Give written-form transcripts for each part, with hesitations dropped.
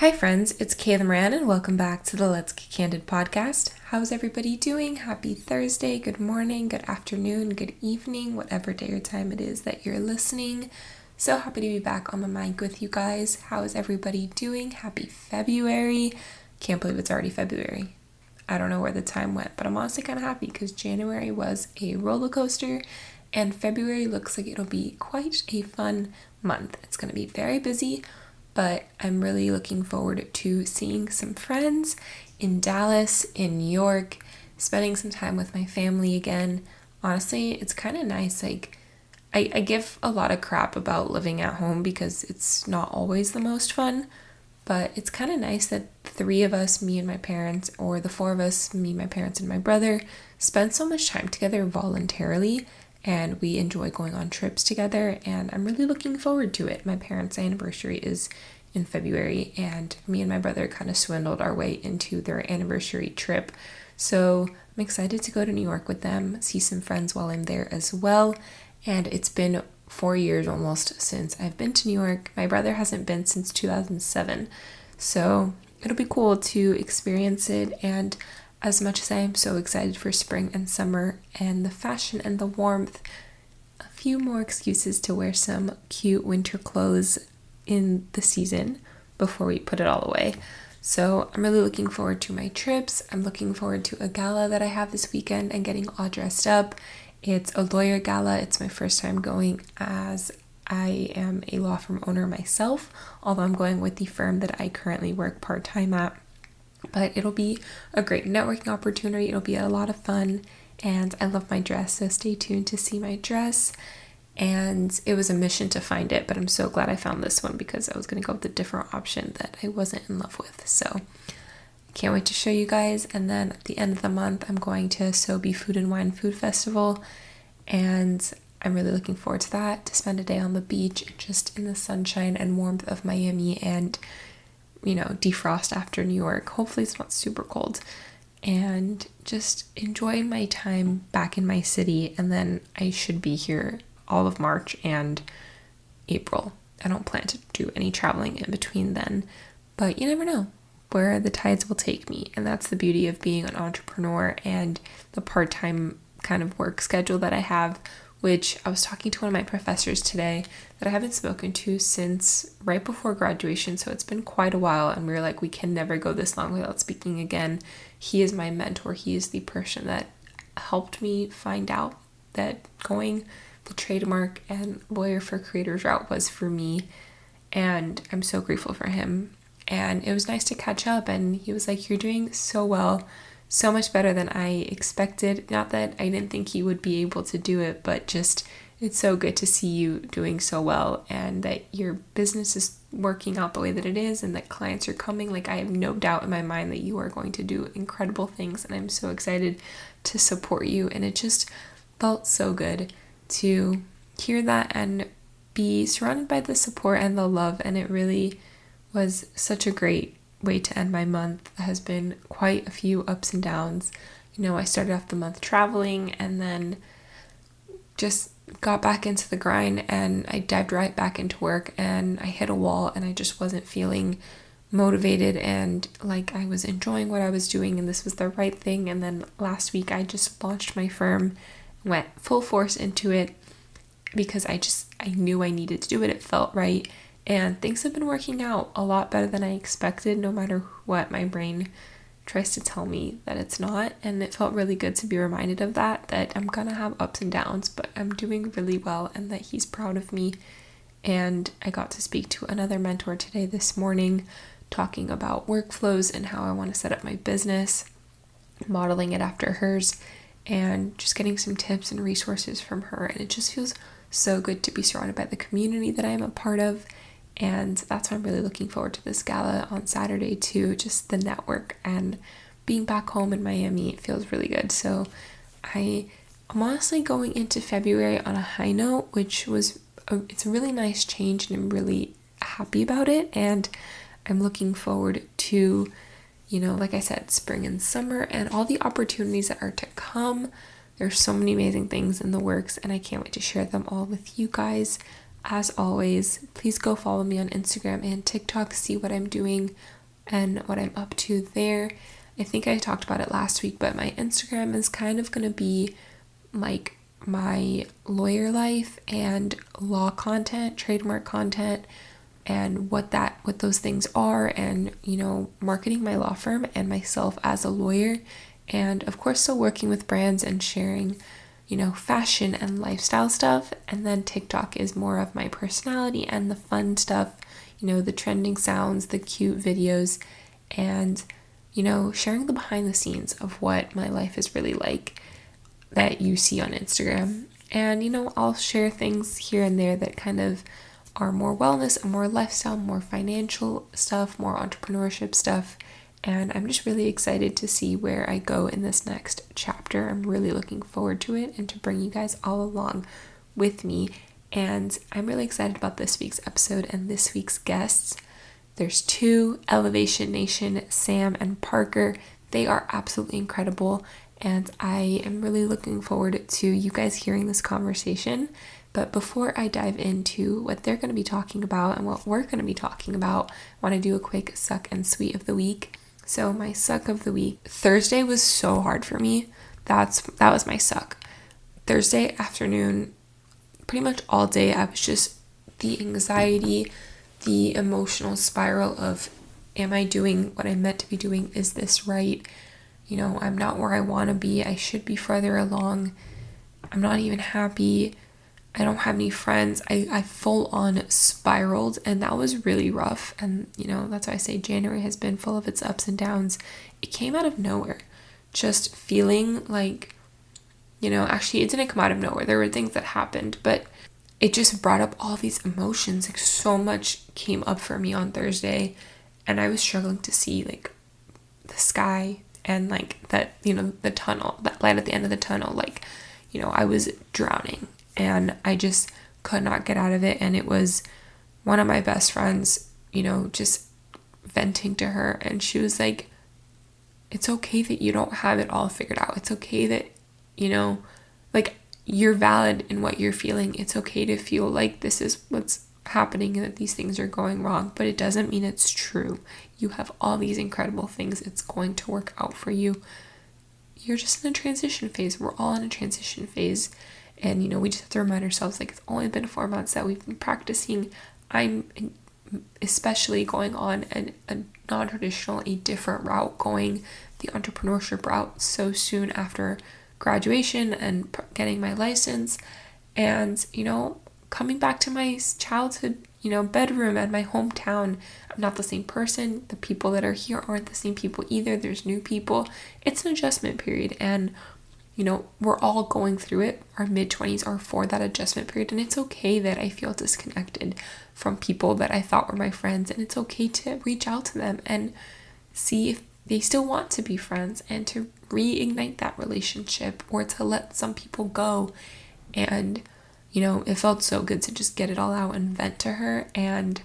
Hi friends, it's Kayla Moran and welcome back to the Let's Get Candid podcast. How's everybody doing? Happy Thursday, good morning, good afternoon, good evening, whatever day or time it is that you're listening. So happy to be back on the mic with you guys. How is everybody doing? Happy February. Can't believe it's already February. I don't know where the time went, but I'm honestly kind of happy because January was a roller coaster and February looks like it'll be quite a fun month. It's going to be very busy, but I'm really looking forward to seeing some friends in Dallas, in New York, spending some time with my family again. Honestly, it's kind of nice. I give a lot of crap about living at home because it's not always the most fun, but it's kind of nice that three of us, me and my parents, or the four of us, me, my parents, and my brother, spend so much time together voluntarily. And we enjoy going on trips together, and I'm really looking forward to it. My parents' anniversary is in February, and me and my brother kind of swindled our way into their anniversary trip. So I'm excited to go to New York with them, see some friends while I'm there as well. And it's been 4 years almost since I've been to New York. My brother hasn't been since 2007. So it'll be cool to experience it. And as much as I am so excited for spring and summer and the fashion and the warmth, a few more excuses to wear some cute winter clothes in the season before we put it all away. So I'm really looking forward to my trips. I'm looking forward to a gala that I have this weekend and getting all dressed up. It's a lawyer gala. It's my first time going as I am a law firm owner myself, although I'm going with the firm that I currently work part-time at. But it'll be a great networking opportunity. It'll be a lot of fun, and I love my dress, so stay tuned to see my dress. And it was a mission to find it, but I'm so glad I found this one because I was going to go with a different option that I wasn't in love with. So can't wait to show you guys. And then at the end of the month, I'm going to Sobe Food and Wine Food Festival, and I'm really looking forward to that, to spend a day on the beach, just in the sunshine and warmth of Miami and defrost after New York. Hopefully it's not super cold, and just enjoy my time back in my city. And then I should be here all of March and April. I don't plan to do any traveling in between then, but you never know where the tides will take me. And that's the beauty of being an entrepreneur and the part-time kind of work schedule that I have, which I was talking to one of my professors today that I haven't spoken to since right before graduation. So it's been quite a while, and we were like, we can never go this long without speaking again. He is my mentor. He is the person that helped me find out that going the trademark and lawyer for creators route was for me. And I'm so grateful for him. And it was nice to catch up, and he was like, you're doing so well. So much better than I expected. Not that I didn't think he would be able to do it, but just it's so good to see you doing so well and that your business is working out the way that it is and that clients are coming. Like, I have no doubt in my mind that you are going to do incredible things, and I'm so excited to support you. And it just felt so good to hear that and be surrounded by the support and the love, and it really was such a great way to end my month. It has been quite a few ups and downs. I started off the month traveling and then just got back into the grind, and I dived right back into work, and I hit a wall, and I just wasn't feeling motivated and like I was enjoying what I was doing and this was the right thing. And then last week I just launched my firm, went full force into it because I knew I needed to do it. It felt right. And things have been working out a lot better than I expected, no matter what my brain tries to tell me that it's not. And it felt really good to be reminded of that I'm going to have ups and downs, but I'm doing really well and that he's proud of me. And I got to speak to another mentor today this morning, talking about workflows and how I want to set up my business, modeling it after hers, and just getting some tips and resources from her. And it just feels so good to be surrounded by the community that I am a part of. And that's why I'm really looking forward to this gala on Saturday too, just the network and being back home in Miami. It feels really good. So I'm honestly going into February on a high note, which it's a really nice change, and I'm really happy about it. And I'm looking forward to, like I said, spring and summer and all the opportunities that are to come. There's so many amazing things in the works, and I can't wait to share them all with you guys. as always, please go follow me on Instagram and TikTok, see what I'm doing and what I'm up to there. I think I talked about it last week, but my Instagram is kind of going to be like my lawyer life and law content, trademark content, and what those things are, and marketing my law firm and myself as a lawyer, and of course still working with brands and sharing fashion and lifestyle stuff. And then TikTok is more of my personality and the fun stuff, the trending sounds, the cute videos, and sharing the behind the scenes of what my life is really like that you see on Instagram. And I'll share things here and there that kind of are more wellness and more lifestyle, more financial stuff, more entrepreneurship stuff. And I'm just really excited to see where I go in this next chapter. I'm really looking forward to it and to bring you guys all along with me. And I'm really excited about this week's episode and this week's guests. There's two, Elevation Nation, Sam and Parker. They are absolutely incredible. And I am really looking forward to you guys hearing this conversation. But before I dive into what they're going to be talking about and what we're going to be talking about, I want to do a quick suck and sweet of the week. So my suck of the week, Thursday was so hard for me. That was my suck. Thursday afternoon, pretty much all day, I was just the anxiety, the emotional spiral of, am I doing what I'm meant to be doing? Is this right? I'm not where I want to be. I should be further along. I'm not even happy. I don't have any friends. I full on spiraled, and that was really rough. And, that's why I say January has been full of its ups and downs. It came out of nowhere. Just feeling like, actually it didn't come out of nowhere. There were things that happened, but it just brought up all these emotions. Like, so much came up for me on Thursday, and I was struggling to see like the sky and like that, the tunnel, that light at the end of the tunnel. Like, I was drowning. And I just could not get out of it. And it was one of my best friends, just venting to her. And she was like, it's okay that you don't have it all figured out. It's okay that, like, you're valid in what you're feeling. It's okay to feel like this is what's happening and that these things are going wrong. But it doesn't mean it's true. You have all these incredible things. It's going to work out for you. You're just in a transition phase. We're all in a transition phase. And, we just have to remind ourselves, like, it's only been 4 months that we've been practicing. I'm especially going on a non-traditional, a different route, going the entrepreneurship route so soon after graduation and getting my license. And, coming back to my childhood, bedroom and my hometown. I'm not the same person. The people that are here aren't the same people either. There's new people. It's an adjustment period. And we're all going through it. Our mid-20s are for that adjustment period. And it's okay that I feel disconnected from people that I thought were my friends. And it's okay to reach out to them and see if they still want to be friends and to reignite that relationship, or to let some people go. And, it felt so good to just get it all out and vent to her and,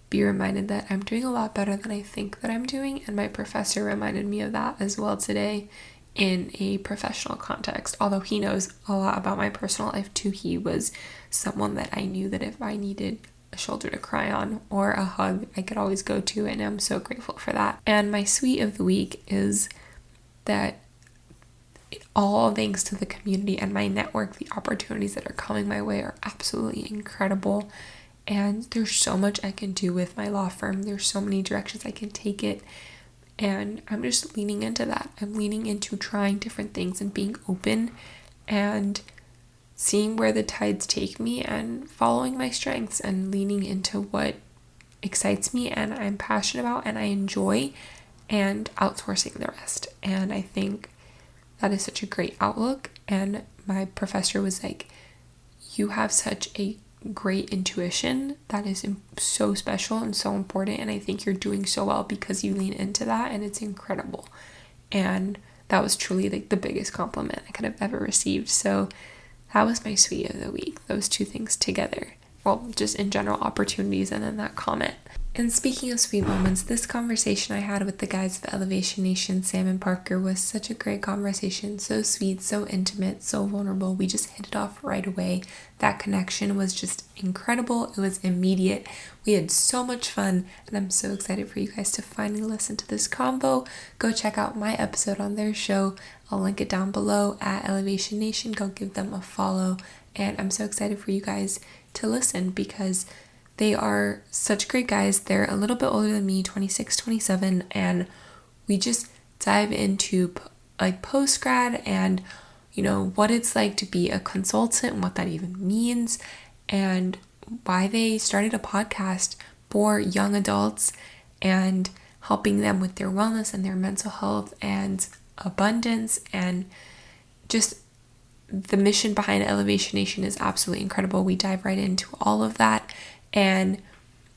be reminded that I'm doing a lot better than I think that I'm doing. And my professor reminded me of that as well today, in a professional context. Although he knows a lot about my personal life too, he was someone that I knew that if I needed a shoulder to cry on or a hug, I could always go to, and I'm so grateful for that. And my sweet of the week is that all thanks to the community and my network, the opportunities that are coming my way are absolutely incredible. And there's so much I can do with my law firm. There's so many directions I can take it. And I'm just leaning into that. I'm leaning into trying different things and being open and seeing where the tides take me and following my strengths and leaning into what excites me and I'm passionate about and I enjoy, and outsourcing the rest. And I think that is such a great outlook. And my professor was like, you have such a great intuition that is so special and so important, and I think you're doing so well because you lean into that, and it's incredible. And that was truly like the biggest compliment I could have ever received. So that was my sweet of the week, those two things together. well, just in general opportunities, and then that comment. And speaking of sweet moments, this conversation I had with the guys of Elevation Nation, Sam and Parker, was such a great conversation. So sweet, so intimate, so vulnerable. We just hit it off right away. That connection was just incredible. It was immediate. We had so much fun, and I'm so excited for you guys to finally listen to this convo. Go check out my episode on their show. I'll link it down below at Elevation Nation. Go give them a follow. And I'm so excited for you guys to listen because they are such great guys. They're a little bit older than me, 26, 27, and we just dive into like post-grad and, you know, what it's like to be a consultant and what that even means, and why they started a podcast for young adults and helping them with their wellness and their mental health and abundance. And just the mission behind Elevation Nation is absolutely incredible. We dive right into all of that. And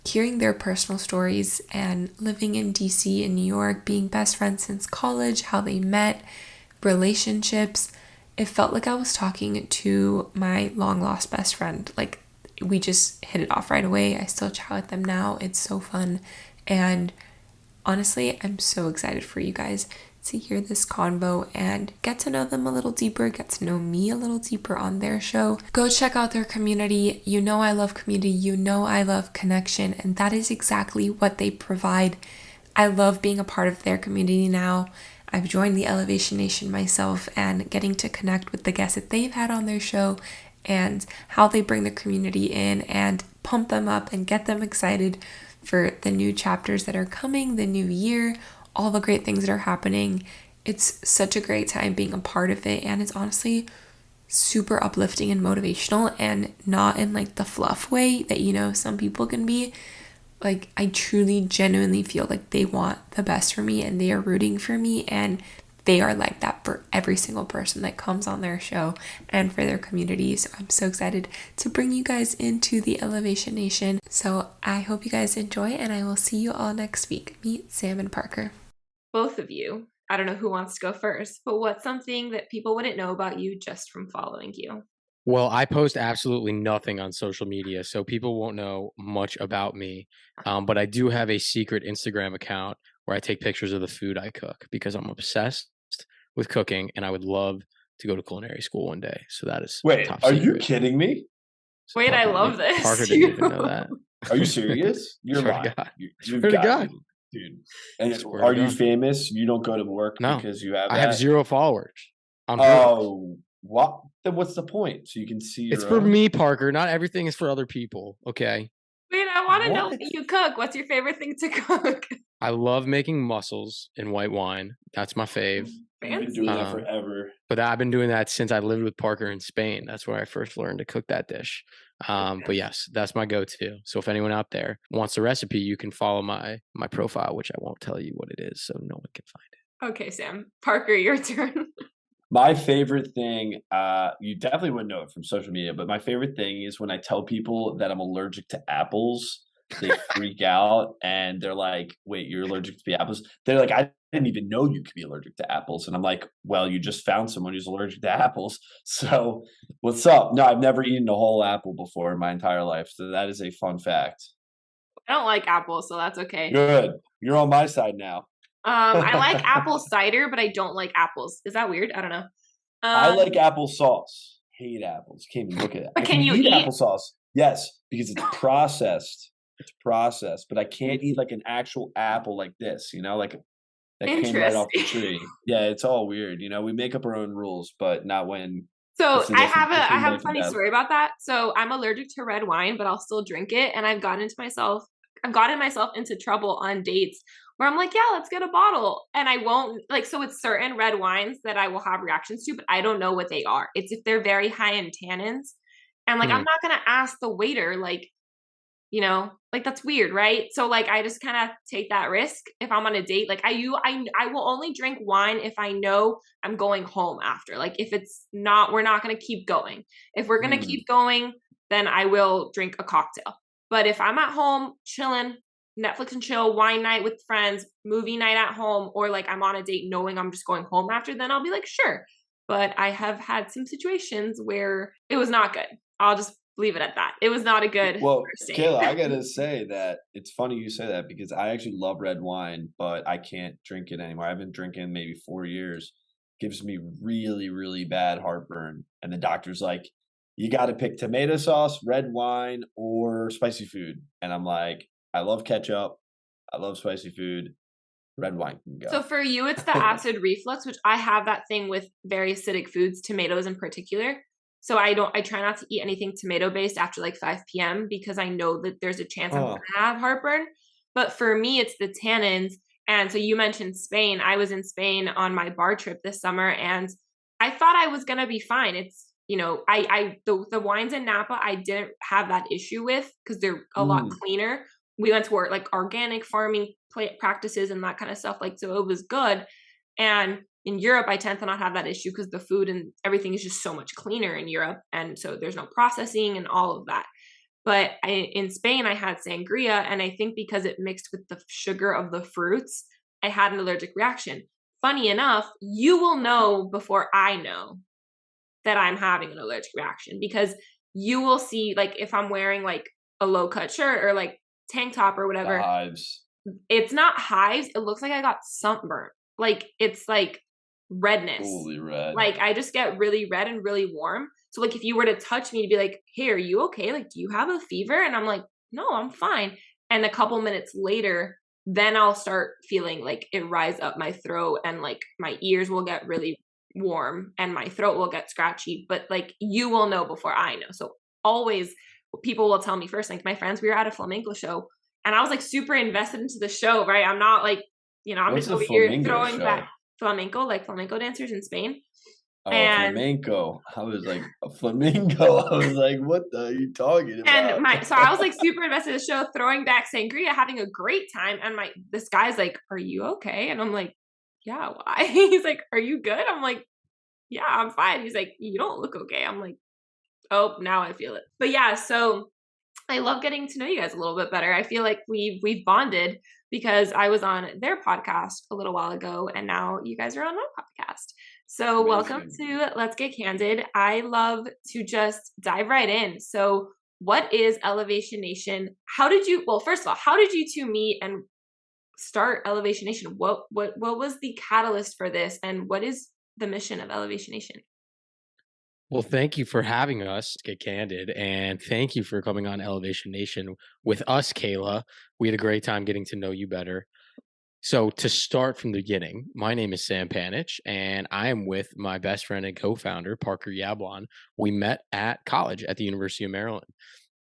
hearing their personal stories and living in DC and New York, being best friends since college, how they met, relationships, it felt like I was talking to my long lost best friend. Like, we just hit it off right away. I still chat with them now. It's so fun. And honestly, I'm so excited for you guys to hear this convo and get to know them a little deeper, get to know me a little deeper on their show. Go check out their community. You know I love community. You know I love connection. And that is exactly what they provide. I love being a part of their community now. I've joined the Elevation Nation myself, and getting to connect with the guests that they've had on their show and how they bring the community in and pump them up and get them excited for the new chapters that are coming, the new year, all the great things that are happening. It's such a great time being a part of it, and it's honestly super uplifting and motivational, and not in like the fluff way that, you know, some people can be. Like, I truly genuinely feel like they want the best for me and they are rooting for me, and they are like that for every single person that comes on their show and for their community. So I'm so excited to bring you guys into the Elevation Nation. So I hope you guys enjoy, and I will see you all next week. Meet Sam and Parker. Both of you, I don't know who wants to go first, but what's something that people wouldn't know about you just from following you? Well, I post absolutely nothing on social media, so people won't know much about me. But I do have a secret Instagram account where I take pictures of the food I cook because I'm obsessed with cooking, and I would love to go to culinary school one day. So that is Wait, top are you secret. kidding me? Wait, I love this. Parker didn't even know that. Are you serious? You're Swear to lying. God. You've Swear to got God. dude. And Swear are to you God. famous? You don't go to work No, because you have I that? have 0 followers on purpose. Oh, what? Then what's the point? So you can see your It's for own? me, Parker. Not everything is for other people, okay? Wait, I want to know What? what you cook. What's your favorite thing to cook? I love making mussels in white wine. That's my fave. You've been doing that forever. But I've been doing that since I lived with Parker in Spain. That's where I first learned to cook that dish. But yes, that's my go-to. So if anyone out there wants a recipe, you can follow my profile, which I won't tell you what it is, so no one can find it. Okay, Sam. Parker, your turn. My favorite thing, you definitely wouldn't know it from social media, but my favorite thing is when I tell people that I'm allergic to apples. They freak out and they're like, wait, you're allergic to the apples? They're like, I didn't even know you could be allergic to apples. And I'm like, well, you just found someone who's allergic to apples. So what's up? No, I've never eaten a whole apple before in my entire life. So that is a fun fact. I don't like apples, so that's okay. Good. You're on my side now. I like apple cider, but I don't like apples. Is that weird? I don't know. I like applesauce. Hate apples. Can't even look at it. But I can you eat eat applesauce? Yes, because it's processed. It's processed, but I can't eat like an actual apple like this, you know, like that came right off the tree. Yeah, it's all weird. You know, we make up our own rules, but not when. So I have a life and funny death. story about that. So I'm allergic to red wine, but I'll still drink it. And I've gotten myself into trouble on dates where I'm like, yeah, let's get a bottle. And I won't so it's certain red wines that I will have reactions to, but I don't know what they are. It's if they're very high in tannins. And I'm not going to ask the waiter, that's weird, right? So I just kind of take that risk if I'm on a date. I will only drink wine if I know I'm going home after. If it's not, we're not going to keep going. If we're going to keep going, then I will drink a cocktail. But if I'm at home chilling, Netflix and chill, wine night with friends, movie night at home, or I'm on a date knowing I'm just going home after, then I'll be like, sure. But I have had some situations where it was not good. I'll just leave it at that. It was not a good Well, first date. Kayla, I gotta say that it's funny you say that because I actually love red wine, but I can't drink it anymore. I've been drinking maybe 4 years. Gives me really, really bad heartburn. And the doctor's like, you got to pick tomato sauce, red wine, or spicy food. And I'm like, I love ketchup. I love spicy food. Red wine can So go. for you, it's the acid reflux, which I have that thing with very acidic foods, tomatoes in particular. So I try not to eat anything tomato based after like 5 p.m. because I know that there's a chance I'm going Huh. to have heartburn. But for me, it's the tannins. And so you mentioned Spain. I was in Spain on my bar trip this summer and I thought I was going to be fine. It's, the wines in Napa, I didn't have that issue with because they're a lot cleaner. We went to work like organic farming practices and that kind of stuff. Like, so it was good. And in Europe, I tend to not have that issue because the food and everything is just so much cleaner in Europe. And so there's no processing and all of that. But in Spain, I had sangria. And I think because it mixed with the sugar of the fruits, I had an allergic reaction. Funny enough, you will know before I know that I'm having an allergic reaction because you will see, like, if I'm wearing like a low cut shirt or like tank top or The whatever, hives. it's not hives. It looks like I got sunburnt. Like it's like redness. Fully red. Like I just get really red and really warm. So like if you were to touch me to be like, hey, are you okay? Like, do you have a fever? And I'm like, no, I'm fine. And a couple minutes later, then I'll start feeling like it rise up my throat and like my ears will get really warm and my throat will get scratchy. But like you will know before I know. So always people will tell me first, like my friends, we were at a flamenco show and I was like super invested into the show, right? I'm not like, I'm What's just a over here flamingo throwing show? back flamenco, like flamenco dancers in Spain. Oh, And flamenco. I was like, a flamingo. I was like, what are you talking about? so I was like super invested in the show, throwing back sangria, having a great time. And this guy's like, are you okay? And I'm like, yeah, why? He's like, are you good? I'm like, yeah, I'm fine. He's like, you don't look okay. I'm like, oh, now I feel it. But yeah, so I love getting to know you guys a little bit better. I feel like we've bonded because I was on their podcast a little while ago and now you guys are on my podcast. So welcome to Let's Get Candid. I love to just dive right in. So what is Elevation Nation? First of all, how did you two meet and start Elevation Nation? What was the catalyst for this and what is the mission of Elevation Nation? Well, thank you for having us get candid, and thank you for coming on Elevation Nation with us, Kayla. We had a great time getting to know you better. So to start from the beginning, my name is Sam Panitch, and I am with my best friend and co-founder, Parker Yablon. We met at college at the University of Maryland,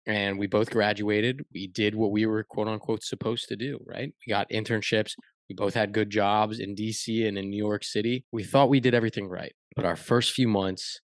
and we both graduated. We did what we were, quote unquote, supposed to do, right? We got internships. We both had good jobs in DC and in New York City. We thought we did everything right, but our first few months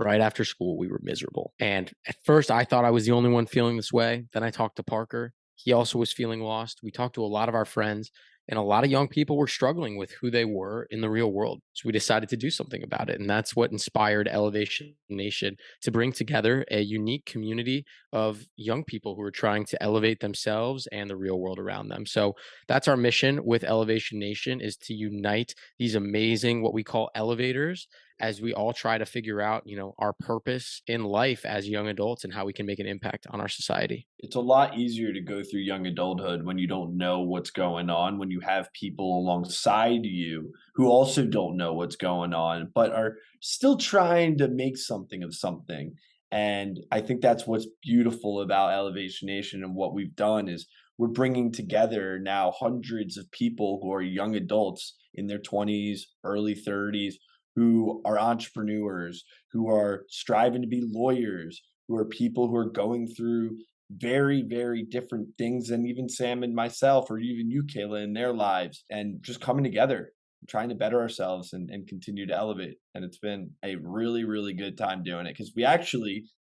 right after school, we were miserable. And at first, I thought I was the only one feeling this way. Then I talked to Parker. He also was feeling lost. We talked to a lot of our friends, and a lot of young people were struggling with who they were in the real world. So we decided to do something about it. And that's what inspired Elevation Nation to bring together a unique community of young people who are trying to elevate themselves and the real world around them. So that's our mission with Elevation Nation, is to unite these amazing, what we call elevators, as we all try to figure out, our purpose in life as young adults and how we can make an impact on our society. It's a lot easier to go through young adulthood when you don't know what's going on, when you have people alongside you who also don't know what's going on, but are still trying to make something of something. And I think that's what's beautiful about Elevation Nation and what we've done is we're bringing together now hundreds of people who are young adults in their 20s, early 30s, who are entrepreneurs, who are striving to be lawyers, who are people who are going through very, very different things than even Sam and myself, or even you, Kayla, in their lives, and just coming together, trying to better ourselves and continue to elevate. And it's been a really, really good time doing it because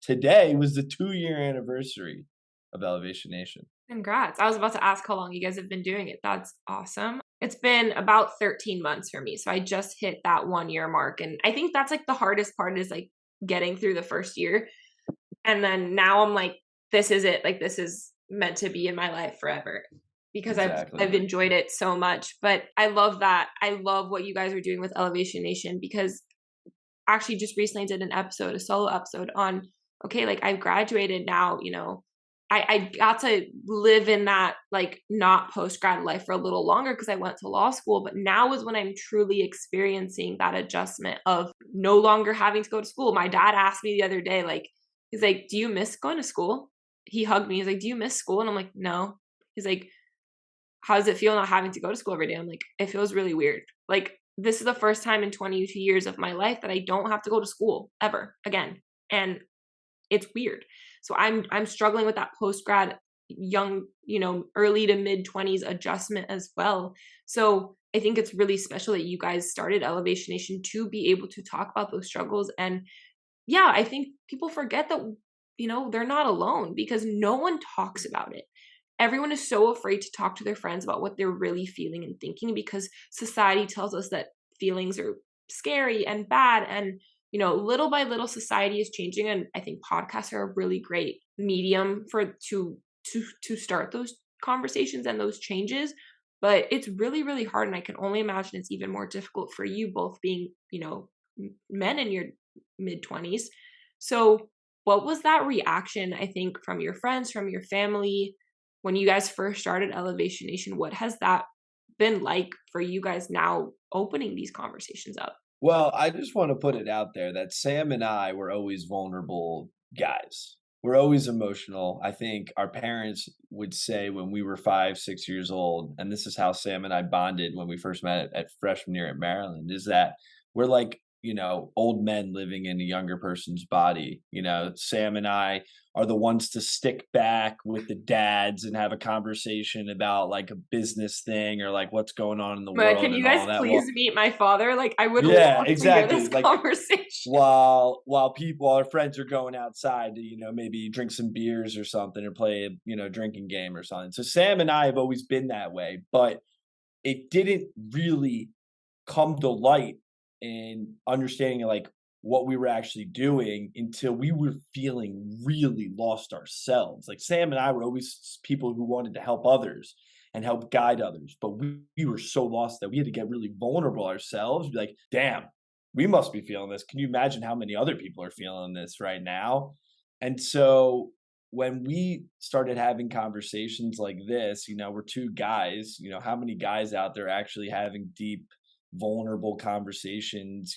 today was the 2-year anniversary of Elevation Nation. Congrats. I was about to ask how long you guys have been doing it. That's awesome. It's been about 13 months for me. So I just hit that 1-year mark. And I think that's like the hardest part is like getting through the first year. And then now I'm like, this is it. Like this is meant to be in my life forever because Exactly. I've enjoyed it so much. But I love that. I love what you guys are doing with Elevation Nation because actually just recently did a solo episode on okay, like I've graduated now, I got to live in that like not post-grad life for a little longer because I went to law school, but now is when I'm truly experiencing that adjustment of no longer having to go to school. My dad asked me the other day, like, he's like, do you miss going to school? He hugged me. He's like, do you miss school? And I'm like, no. He's like, how does it feel not having to go to school every day? I'm like, it feels really weird. Like, this is the first time in 22 years of my life that I don't have to go to school ever again. And it's weird. So I'm struggling with that post-grad young, early to mid 20s adjustment as well. So I think it's really special that you guys started Elevation Nation to be able to talk about those struggles. And yeah, I think people forget that, they're not alone because no one talks about it. Everyone is so afraid to talk to their friends about what they're really feeling and thinking because society tells us that feelings are scary and bad. And, little by little society is changing. And I think podcasts are a really great medium to start those conversations and those changes. But it's really, really hard. And I can only imagine it's even more difficult for you both being, men in your mid 20s. So what was that reaction, I think, from your friends, from your family, when you guys first started Elevation Nation? What has that been like for you guys now opening these conversations up? Well, I just want to put it out there that Sam and I were always vulnerable guys. We're always emotional. I think our parents would say when we were 5, 6 years old, and this is how Sam and I bonded when we first met at freshman year at Maryland, is that we're like, old men living in a younger person's body. Sam and I are the ones to stick back with the dads and have a conversation about like a business thing or like what's going on in the But world can you and guys all that. please meet my father? Like, I would Yeah, love to hear exactly. this conversation. While our friends are going outside to, maybe drink some beers or something or play a, drinking game or something. So Sam and I have always been that way, but it didn't really come to light in understanding like what we were actually doing until we were feeling really lost ourselves. Like Sam and I were always people who wanted to help others and help guide others, but we were so lost that we had to get really vulnerable ourselves. Be like, damn, we must be feeling this. Can you imagine how many other people are feeling this right now? And so when we started having conversations like this, we're two guys, how many guys out there actually having deep, vulnerable conversations,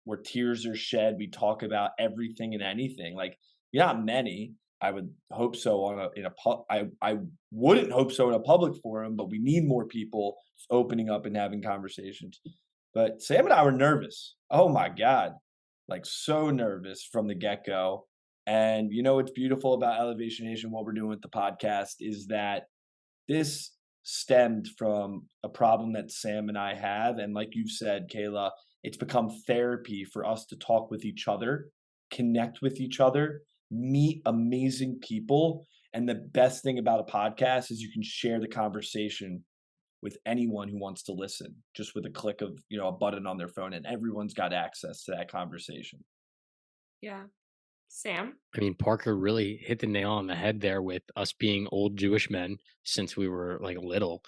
where tears are shed. We talk about everything and anything. Like, not many. I would hope so I wouldn't hope so in a public forum, but we need more people opening up and having conversations. But Sam and I were nervous. Oh my God. Like so nervous from the get-go. And what's beautiful about Elevation Nation, what we're doing with the podcast, is that this stemmed from a problem that Sam and I have. And like you've said, Kayla, it's become therapy for us to talk with each other, connect with each other, meet amazing people. And the best thing about a podcast is you can share the conversation with anyone who wants to listen, just with a click of, a button on their phone, and everyone's got access to that conversation. Yeah. Sam? I mean, Parker really hit the nail on the head there with us being old Jewish men since we were like little.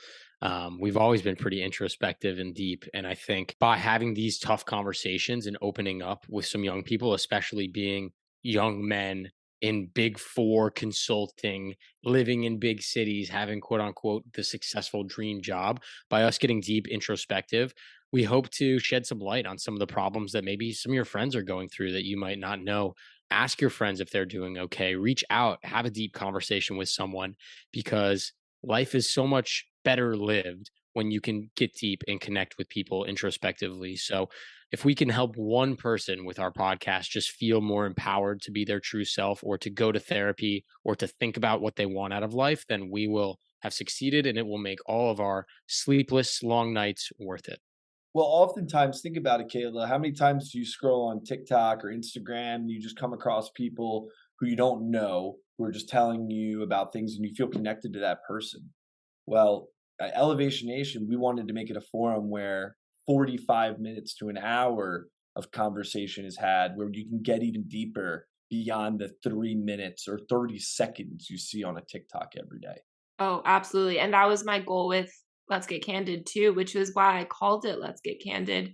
We've always been pretty introspective and deep. And I think by having these tough conversations and opening up with some young people, especially being young men in big four consulting, living in big cities, having quote unquote the successful dream job, by us getting deep introspective, we hope to shed some light on some of the problems that maybe some of your friends are going through that you might not know. Ask your friends if they're doing okay. Reach out, have a deep conversation with someone, because life is so much better lived when you can get deep and connect with people introspectively. So, if we can help one person with our podcast just feel more empowered to be their true self, or to go to therapy, or to think about what they want out of life, then we will have succeeded, and it will make all of our sleepless long nights worth it. Well, oftentimes, think about it, Kayla. How many times do you scroll on TikTok or Instagram and you just come across people who you don't know who are just telling you about things and you feel connected to that person? Well, at Elevation Nation, we wanted to make it a forum where 45 minutes to an hour of conversation is had, where you can get even deeper beyond the 3 minutes or 30 seconds you see on a TikTok every day. Oh, absolutely. And that was my goal with Let's Get Candid too, which is why I called it Let's Get Candid.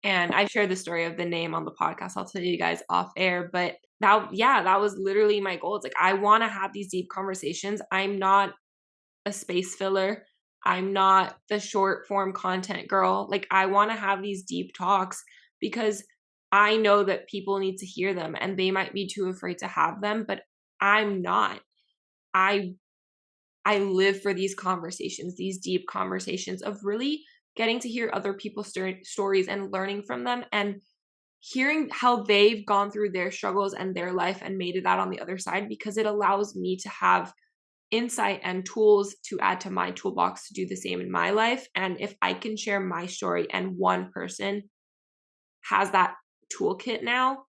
And I share the story of the name on the podcast. I'll tell you guys off air, but that was literally my goal. It's like, I want to have these deep conversations. I'm not a space filler. I'm not the short form content girl. Like, I want to have these deep talks because I know that people need to hear them and they might be too afraid to have them, but I'm not. I live for these conversations, these deep conversations of really getting to hear other people's stories and learning from them and hearing how they've gone through their struggles and their life and made it out on the other side, because it allows me to have insight and tools to add to my toolbox to do the same in my life. And if I can share my story and one person has that toolkit now,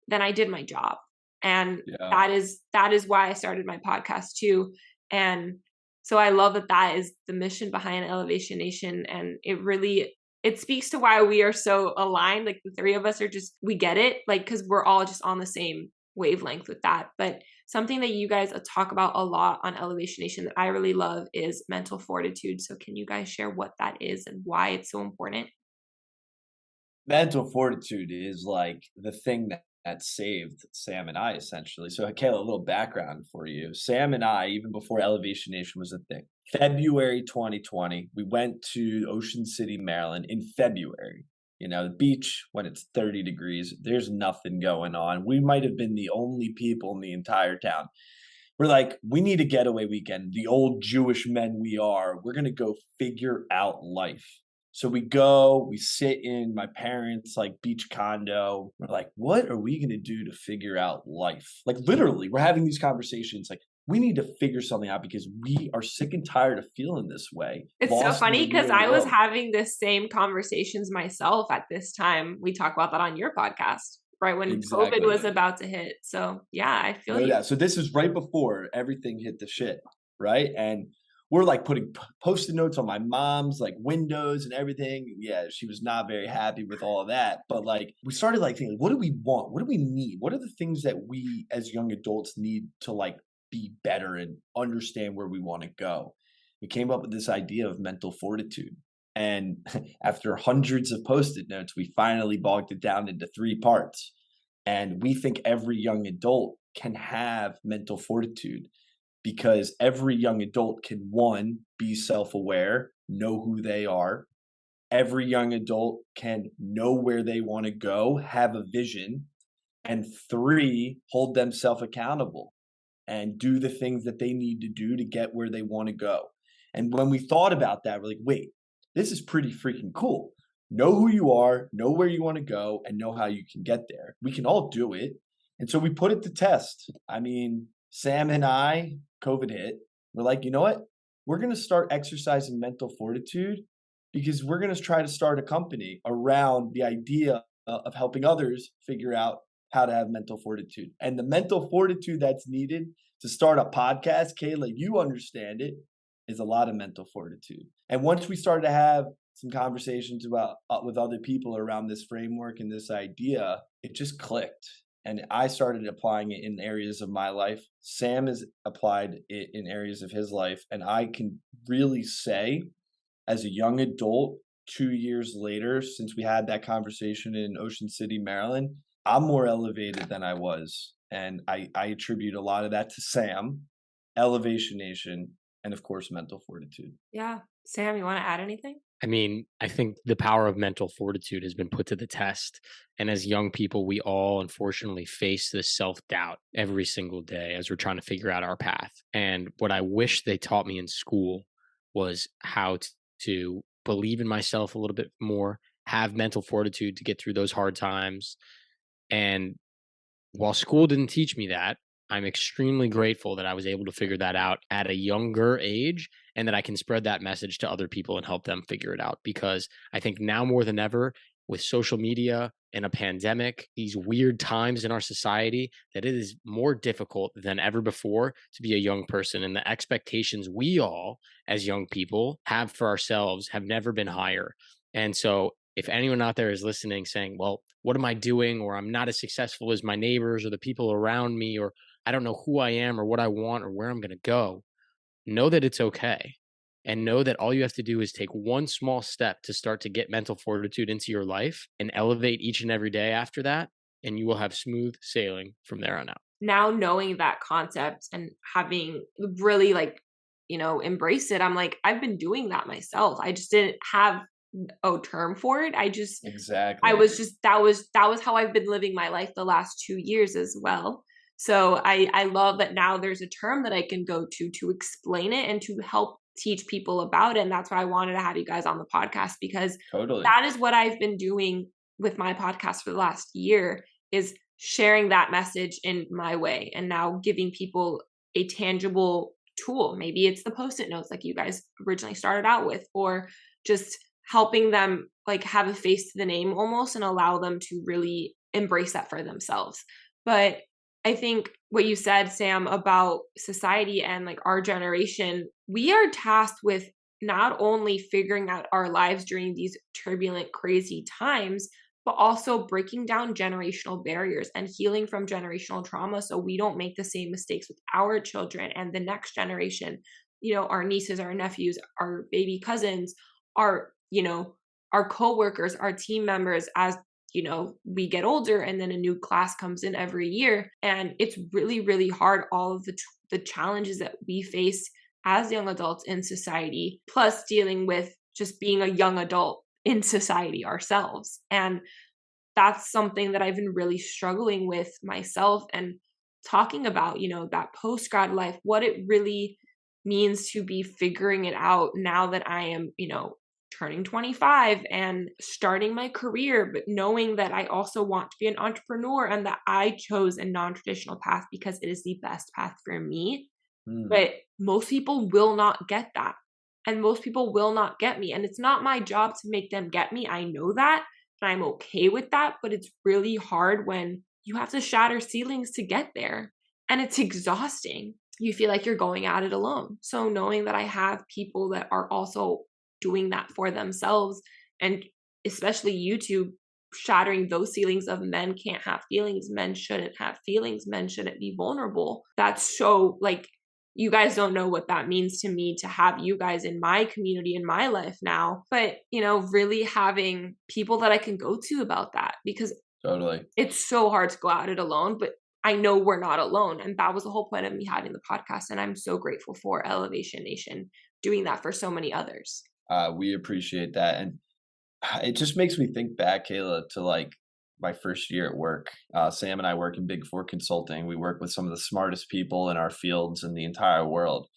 then I did my job. And that is why I started my podcast too. And so I love that is the mission behind Elevation Nation. And it speaks to why we are so aligned. Like, the three of us we get it, like, because we're all just on the same wavelength with that. But something that you guys talk about a lot on Elevation Nation that I really love is mental fortitude. So can you guys share what that is and why it's so important? Mental fortitude is like the thing that saved Sam and I, essentially. So, Kayla, a little background for you. Sam and I, even before Elevation Nation was a thing, February 2020, we went to Ocean City, Maryland in February. You know, the beach, when it's 30 degrees, there's nothing going on. We might have been the only people in the entire town. We're like, we need a getaway weekend. The old Jewish men we are, we're going to go figure out life. So we go, we sit in my parents' like beach condo. We're like, what are we going to do to figure out life? Like, literally, we're having these conversations like, we need to figure something out because we are sick and tired of feeling this way. It's so funny because I was having the same conversations myself at this time. We talk about that on your podcast, right when COVID was about to hit. So yeah, I feel you. So this is right before everything hit the shit, right? And we're like putting post-it notes on my mom's like windows and everything. Yeah, she was not very happy with all of that. But like, we started like thinking, what do we want? What do we need? What are the things that we as young adults need to like be better and understand where we want to go? We came up with this idea of mental fortitude. And after hundreds of post-it notes, we finally bogged it down into 3 parts. And we think every young adult can have mental fortitude, because every young adult can, 1, be self-aware, know who they are. Every young adult can know where they want to go, have a vision. And 3, hold themselves accountable and do the things that they need to do to get where they want to go. And when we thought about that, we're like, wait, this is pretty freaking cool. Know who you are, know where you want to go, and know how you can get there. We can all do it. And so we put it to test. I mean, Sam and I, COVID hit. We're like, you know what? We're going to start exercising mental fortitude because we're going to try to start a company around the idea of helping others figure out how to have mental fortitude. And the mental fortitude that's needed to start a podcast, Kayla, you understand it, is a lot of mental fortitude. And once we started to have some conversations about with other people around this framework and this idea, it just clicked. And I started applying it in areas of my life. Sam has applied it in areas of his life. And I can really say, as a young adult, 2 years later, since we had that conversation in Ocean City, Maryland, I'm more elevated than I was. And I attribute a lot of that to Sam, Elevation Nation, and of course, mental fortitude. Yeah. Sam, you want to add anything? I mean, I think the power of mental fortitude has been put to the test. And as young people, we all unfortunately face this self-doubt every single day as we're trying to figure out our path. And what I wish they taught me in school was how to believe in myself a little bit more, have mental fortitude to get through those hard times. And while school didn't teach me that, I'm extremely grateful that I was able to figure that out at a younger age and that I can spread that message to other people and help them figure it out. Because I think now more than ever, with social media and a pandemic, these weird times in our society, that it is more difficult than ever before to be a young person. And the expectations we all, as young people, have for ourselves have never been higher. And so if anyone out there is listening saying, well, what am I doing? Or I'm not as successful as my neighbors or the people around me, or I don't know who I am or what I want or where I'm going to go, know that it's okay. And know that all you have to do is take one small step to start to get mental fortitude into your life and elevate each and every day after that. and you will have smooth sailing from there on out. Now knowing that concept and having really embraced it, I'm like, I've been doing that myself. I just didn't have a term for it. Exactly. I was just that was how I've been living my life the last 2 years as well. So I love that now there's a term that I can go to explain it and to help teach people about it. And that's why I wanted to have you guys on the podcast, because Totally. that is what I've been doing with my podcast for the last year, is sharing that message in my way and now giving people a tangible tool. Maybe it's the post-it notes like you guys originally started out with, or just helping them like have a face to the name almost and allow them to really embrace that for themselves. But I think what you said, Sam, about society and like our generation, we are tasked with not only figuring out our lives during these turbulent, crazy times, but also breaking down generational barriers and healing from generational trauma so we don't make the same mistakes with our children and the next generation. Our nieces, our nephews, our baby cousins, our, our coworkers, our team members, as we get older and then a new class comes in every year. And it's really, really hard, all of the challenges that we face as young adults in society, plus dealing with just being a young adult in society ourselves. And that's something that I've been really struggling with myself, and talking about, that post grad life, what it really means to be figuring it out now that I am, turning 25 and starting my career, but knowing that I also want to be an entrepreneur and that I chose a non-traditional path because it is the best path for me. But most people will not get that. And most people will not get me. And it's not my job to make them get me. I know that. And I'm okay with that. But it's really hard when you have to shatter ceilings to get there. And it's exhausting. You feel like you're going at it alone. So knowing that I have people that are also doing that for themselves, and especially YouTube, shattering those ceilings of men can't have feelings, men shouldn't have feelings, men shouldn't be vulnerable. That's so like, you guys don't know what that means to me to have you guys in my community, in my life now. But, really having people that I can go to about that, because Totally. it's so hard to go at it alone, but I know we're not alone. And that was the whole point of me having the podcast. And I'm so grateful for Elevation Nation doing that for so many others. We appreciate that. And it just makes me think back, Kayla, to like my first year at work. Sam and I work in Big Four consulting. We work with some of the smartest people in our fields in the entire world.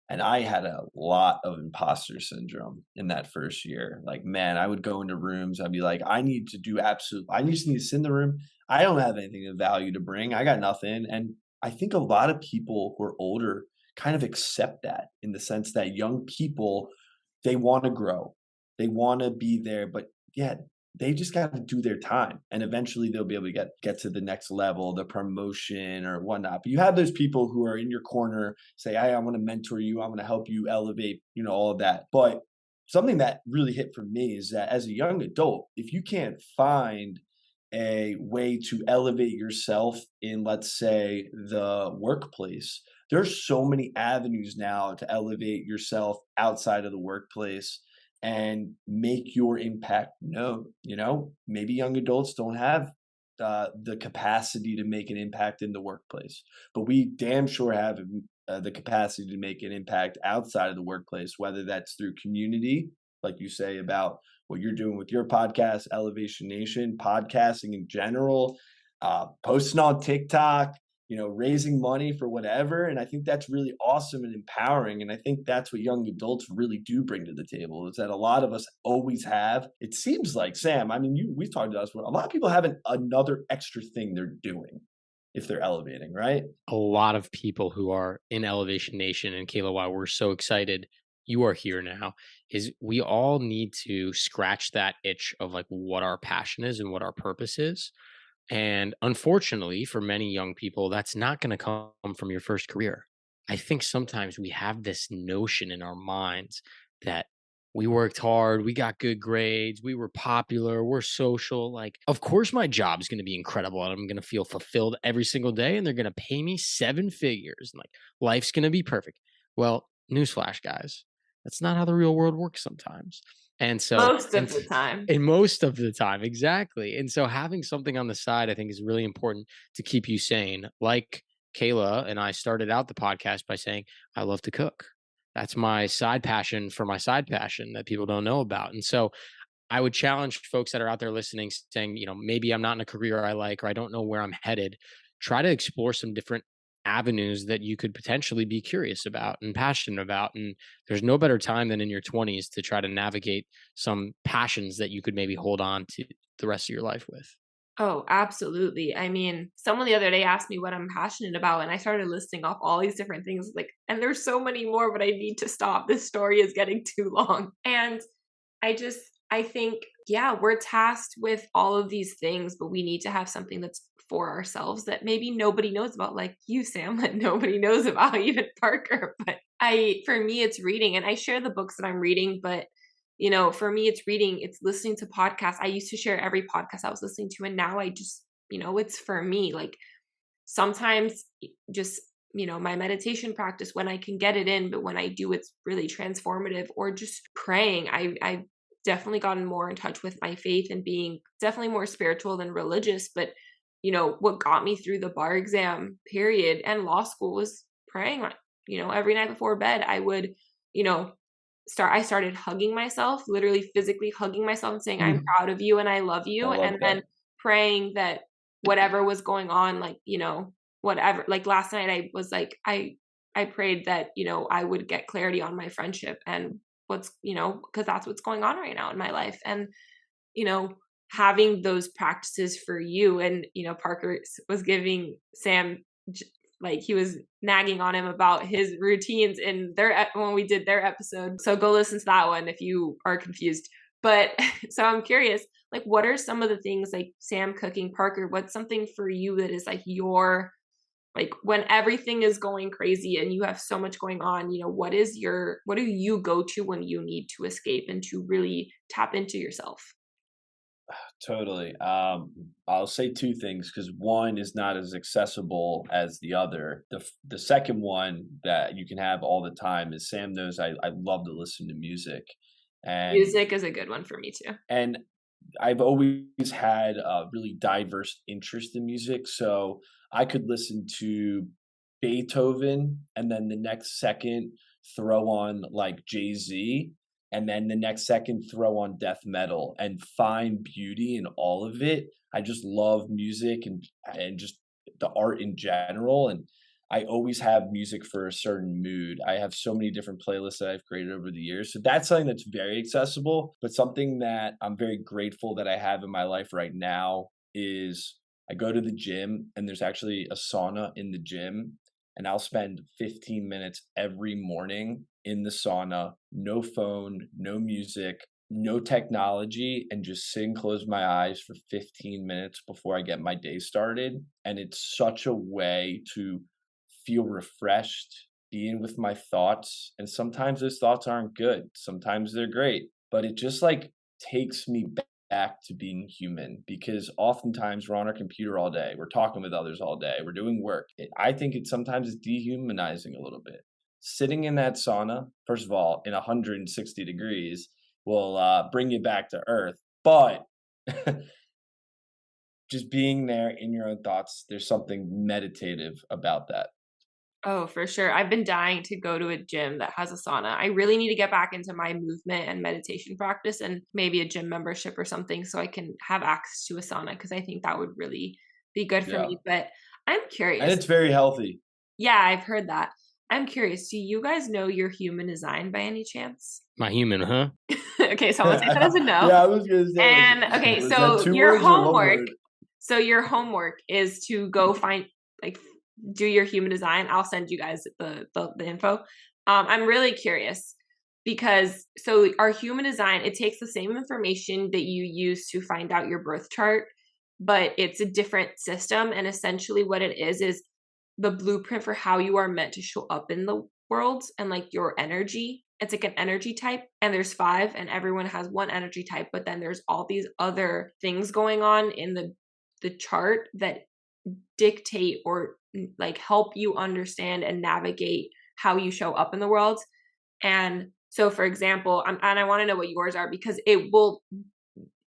And I had a lot of imposter syndrome in that first year. Like, man, I would go into rooms. I'd be like, I just need to sit in the room. I don't have anything of value to bring. I got nothing. And I think a lot of people who are older kind of accept that, in the sense that young people, they want to grow. They want to be there, but yeah, they just got to do their time, and eventually they'll be able to get to the next level, the promotion or whatnot. But you have those people who are in your corner, say, hey, I want to mentor you. I want to help you elevate, all of that. But something that really hit for me is that as a young adult, if you can't find a way to elevate yourself in, let's say, the workplace, there's so many avenues now to elevate yourself outside of the workplace and make your impact known. Maybe young adults don't have the capacity to make an impact in the workplace, but we damn sure have the capacity to make an impact outside of the workplace, whether that's through community, like you say about what you're doing with your podcast, Elevation Nation, podcasting in general, posting on TikTok, raising money for whatever. And I think that's really awesome and empowering. And I think that's what young adults really do bring to the table, is that a lot of us always have. It seems like, Sam, I mean, we've talked about this, but a lot of people have another extra thing they're doing if they're elevating, right? A lot of people who are in Elevation Nation, and Kayla, why we're so excited you are here now, is we all need to scratch that itch of like what our passion is and what our purpose is. And unfortunately, for many young people, that's not going to come from your first career. I think sometimes we have this notion in our minds that we worked hard, we got good grades, we were popular, we're social. Like, of course, my job is going to be incredible and I'm going to feel fulfilled every single day and they're going to pay me 7 figures and like life's going to be perfect. Well, newsflash, guys, that's not how the real world works sometimes. And so, Most of the time. and most of the time, exactly. And so having something on the side, I think, is really important to keep you sane. Like Kayla and I started out the podcast by saying, I love to cook. That's my side passion for my side passion that people don't know about. And so I would challenge folks that are out there listening, saying, maybe I'm not in a career I like, or I don't know where I'm headed. Try to explore some different avenues that you could potentially be curious about and passionate about. And there's no better time than in your 20s to try to navigate some passions that you could maybe hold on to the rest of your life with. Oh, absolutely. I mean, someone the other day asked me what I'm passionate about, and I started listing off all these different things, and there's so many more, but I need to stop. This story is getting too long. And I think, yeah, we're tasked with all of these things, but we need to have something that's for ourselves that maybe nobody knows about, like you, Sam, that nobody knows about, even Parker. But for me, it's reading, and I share the books that I'm reading, but for me, it's reading, it's listening to podcasts. I used to share every podcast I was listening to, and now I just, it's for me. Like sometimes just, my meditation practice when I can get it in, but when I do, it's really transformative. Or just praying. I've definitely gotten more in touch with my faith and being definitely more spiritual than religious. But, what got me through the bar exam period and law school was praying. Every night before bed, I would, I started hugging myself, literally physically hugging myself and saying, I'm proud of you and I love you. I love And that. then praying that whatever was going on, whatever, like last night I was like, I prayed that, I would get clarity on my friendship and what's, cause that's what's going on right now in my life. And, having those practices for you, and, Parker was giving Sam, like he was nagging on him about his routines in when we did their episode. So go listen to that one if you are confused. But so I'm curious, like, what are some of the things, like Sam cooking, Parker, what's something for you that is like like when everything is going crazy and you have so much going on, what do you go to when you need to escape and to really tap into yourself? Totally. I'll say two things because one is not as accessible as the other. The second one that you can have all the time is Sam knows I love to listen to music, and Music is a good one for me too. and I've always had a really diverse interest in music, so I could listen to Beethoven and then the next second throw on like Jay-Z, and then the next second throw on death metal and find beauty in all of it. I just love music and just the art in general, and I always have music for a certain mood. I have so many different playlists that I've created over the years. So that's something that's very accessible, but something that I'm very grateful that I have in my life right now is I go to the gym and there's actually a sauna in the gym, and I'll spend 15 minutes every morning in the sauna, no phone, no music, no technology, and just sit and close my eyes for 15 minutes before I get my day started. And it's such a way to feel refreshed, being with my thoughts. And sometimes those thoughts aren't good. Sometimes they're great, but it just like takes me back to being human because oftentimes we're on our computer all day. We're talking with others all day. We're doing work. I think it sometimes is dehumanizing a little bit. Sitting in that sauna, first of all, in 160 degrees will bring you back to earth. But just being there in your own thoughts, there's something meditative about that. Oh, for sure. I've been dying to go to a gym that has a sauna. I really need to get back into my movement and meditation practice and maybe a gym membership or something so I can have access to a sauna because I think that would really be good for Yeah. me. But I'm And curious. it's very healthy. Yeah, I've heard that. I'm curious. Do you guys know your human design by any chance? My human, huh? Okay, so I'm gonna take that as a no. Yeah, I was gonna say. And okay, Was so that two your words or one homework. word? So your homework is to go find do your human design. I'll send you guys the info. I'm really curious because so our human design, it takes the same information that you use to find out your birth chart, but it's a different system. And essentially what it is the blueprint for how you are meant to show up in the world and like your energy. It's like an energy type, and there's 5, and everyone has one energy type, but then there's all these other things going on in the chart that dictate or like help you understand and navigate how you show up in the world. And So for example, and I want to know what yours are, because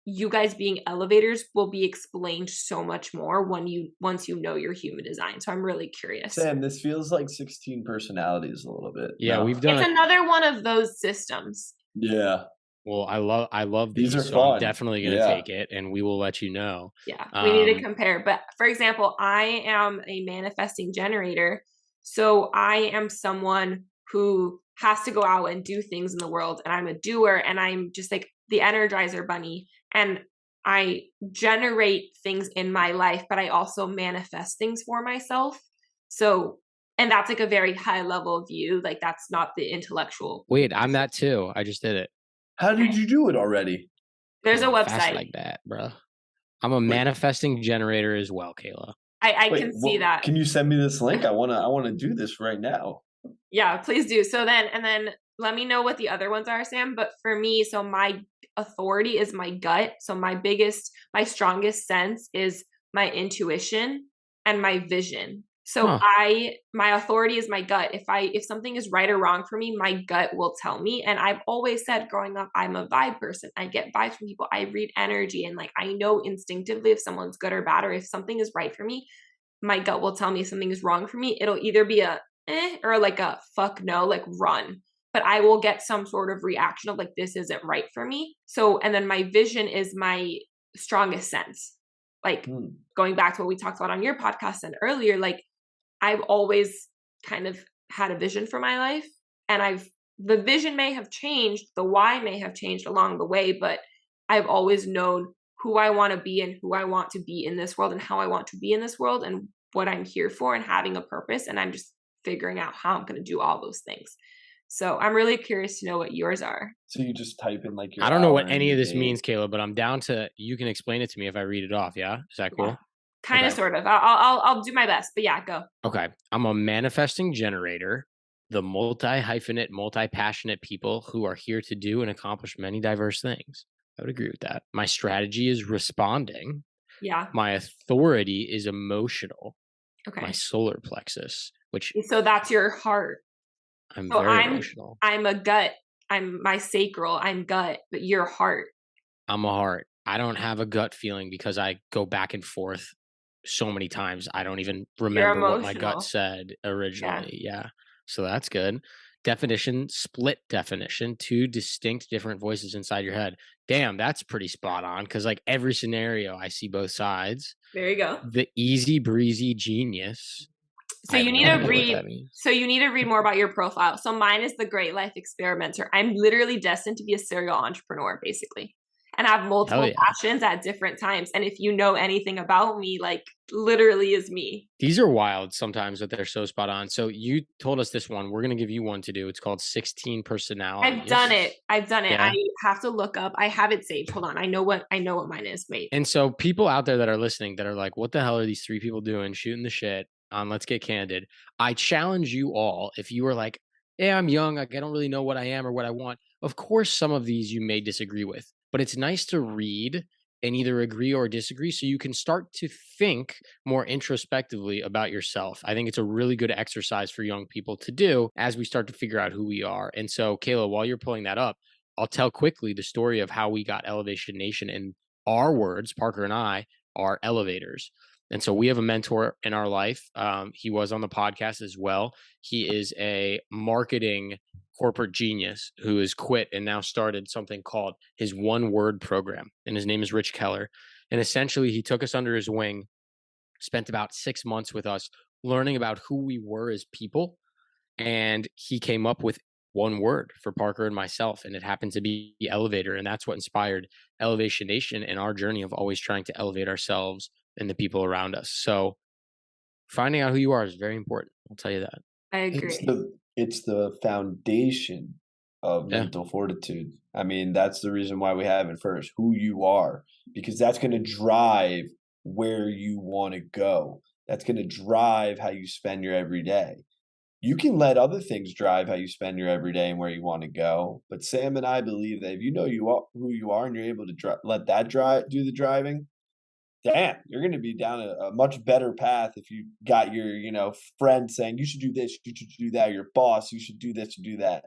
you guys being elevators will be explained so much more once you know your human design. So I'm really curious. Sam, this feels like 16 personalities a little bit. Yeah, no? we've done It's another one of those systems. Yeah. Well, I love These are so fun. I'm definitely gonna take it, and we will let you know. Yeah, we need to compare. But for example, I am a manifesting generator, so I am someone who has to go out and do things in the world, and I'm a doer, and I'm just like the Energizer Bunny, and I generate things in my life, but I also manifest things for myself. So, and that's like a very high level view. Like that's not the intellectual. Wait, I'm that too. I just did it. How did you do it already? There's a website fast like that, bro. I'm a manifesting generator as well, Kayla. I can see that. Can you send me this link? I wanna do this right now. Yeah, please do. So then let me know what the other ones are, Sam. But for me, so my authority is my gut. So my strongest sense is my intuition and my vision. So my authority is my gut. If something is right or wrong for me, my gut will tell me. And I've always said growing up, I'm a vibe person. I get vibes from people. I read energy, and like I know instinctively if someone's good or bad, or if something is right for me. My gut will tell me if something is wrong for me. It'll either be a or like a fuck no, like run. But I will get some sort of reaction of like, this isn't right for me. So, and then my vision is my strongest sense. Like going back to what we talked about on your podcast and earlier, like I've always kind of had a vision for my life, and the vision may have changed, the why may have changed along the way, but I've always known who I want to be and who I want to be in this world and how I want to be in this world and what I'm here for and having a purpose. And I'm just figuring out how I'm going to do all those things. So I'm really curious to know what yours are. So you just type in like your I don't know what any of this means, Kayla, but I'm down to, you can explain it to me if I read it off. Yeah. Is that cool? Yeah. Kind of, sort of. I'll do my best, but yeah, go. Okay. I'm a manifesting generator, the multi-hyphenate, multi-passionate people who are here to do and accomplish many diverse things. I would agree with that. My strategy is responding. Yeah. My authority is emotional. Okay. My solar plexus, so that's your heart. I'm very emotional. I'm a gut. I'm my sacral. I'm gut, but your heart. I'm a heart. I don't have a gut feeling because I go back and forth so many times. I don't even remember what my gut said originally. Yeah. So that's good. Definition, split definition, 2 distinct different voices inside your head. Damn, that's pretty spot on, because like every scenario, I see both sides. There you go. The easy breezy genius. So you need to read. So you need to read more about your profile. So mine is the Great Life Experimenter. I'm literally destined to be a serial entrepreneur, basically, and have multiple passions at different times. And if you know anything about me, like literally is me. These are wild sometimes, but they're so spot on. So you told us this one. We're going to give you one to do. It's called 16 personalities. I've done it. Yeah. I have to look up. I have it saved. Hold on. I know what mine is. Wait. And so people out there that are listening that are like, what the hell are these 3 people doing shooting the shit on Let's Get Candid? I challenge you all, if you are like, yeah, I'm young, like I don't really know what I am or what I want. Of course, some of these you may disagree with, but it's nice to read and either agree or disagree so you can start to think more introspectively about yourself. I think it's a really good exercise for young people to do as we start to figure out who we are. And so, Kayla, while you're pulling that up, I'll tell quickly the story of how we got Elevation Nation. In our words, Parker and I are elevators. And so we have a mentor in our life. He was on the podcast as well. He is a marketing corporate genius who has quit and now started something called his One Word program. And his name is Rich Keller. And essentially, he took us under his wing, spent about 6 months with us, learning about who we were as people. And he came up with one word for Parker and myself, and it happened to be elevator. And that's what inspired Elevation Nation and our journey of always trying to elevate ourselves and the people around us. So finding out who you are is very important. I'll tell you that. I agree. It's the foundation of mental fortitude. I mean, that's the reason why we have it first, who you are, because that's going to drive where you want to go. That's going to drive how you spend your everyday. You can let other things drive how you spend your everyday and where you want to go. But Sam and I believe that if you know who you are and you're able to let that do the driving, damn, you're going to be down a much better path if you got your, friend saying, you should do this, you should do that, your boss, you should do this, you do that.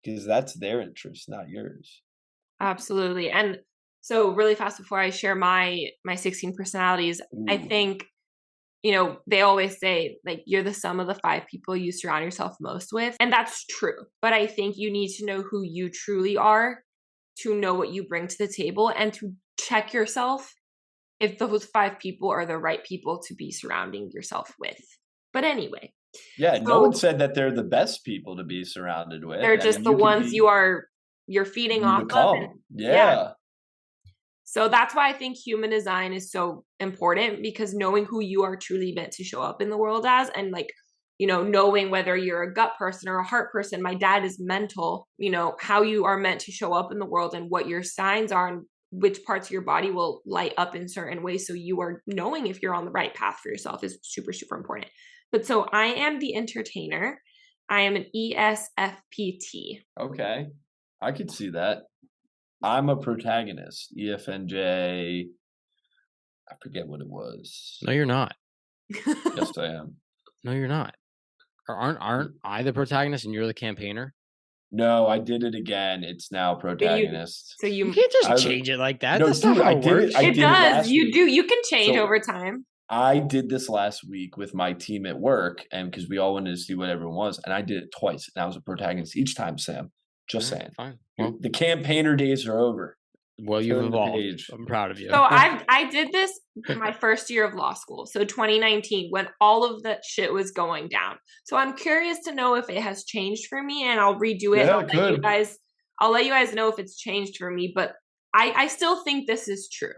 because that's their interest, not yours. Absolutely. And so really fast before I share my 16 personalities, I Ooh. think, they always say like you're the sum of the 5 people you surround yourself most with. And that's true. But I think you need to know who you truly are to know what you bring to the table and to check yourself if those 5 people are the right people to be surrounding yourself with. But anyway. Yeah, no one said that they're the best people to be surrounded with. They're I just mean, the you could ones be you're feeding you off of. And, become. Yeah. So that's why I think human design is so important, because knowing who you are truly meant to show up in the world as, and like, knowing whether you're a gut person or a heart person. My dad is mental, how you are meant to show up in the world and what your signs are and which parts of your body will light up in certain ways. So you are knowing if you're on the right path for yourself is super, super important. But so I am the entertainer. I am an ESFPT. Okay. I could see that. I'm a protagonist. EFNJ. I forget what it was. No, you're not. Yes, I am. No, you're not. Aren't I the protagonist and you're the campaigner? No, I did it again. It's now protagonist. So You can't just change it like that. No, That's dude, not how I it did it. works. I It did it does. last You week. do. You can change So- over time. I did this last week with my team at work, and because we all wanted to see what everyone was, and I did it twice, and I was a protagonist each time, Sam. Just saying. Fine. The campaigner days are over. Well, you've Turn the evolved. page. I'm proud of you. So I did this my first year of law school. So 2019, when all of that shit was going down. So I'm curious to know if it has changed for me, and I'll redo it. Yeah, I'll let you guys know if it's changed for me, but I still think this is true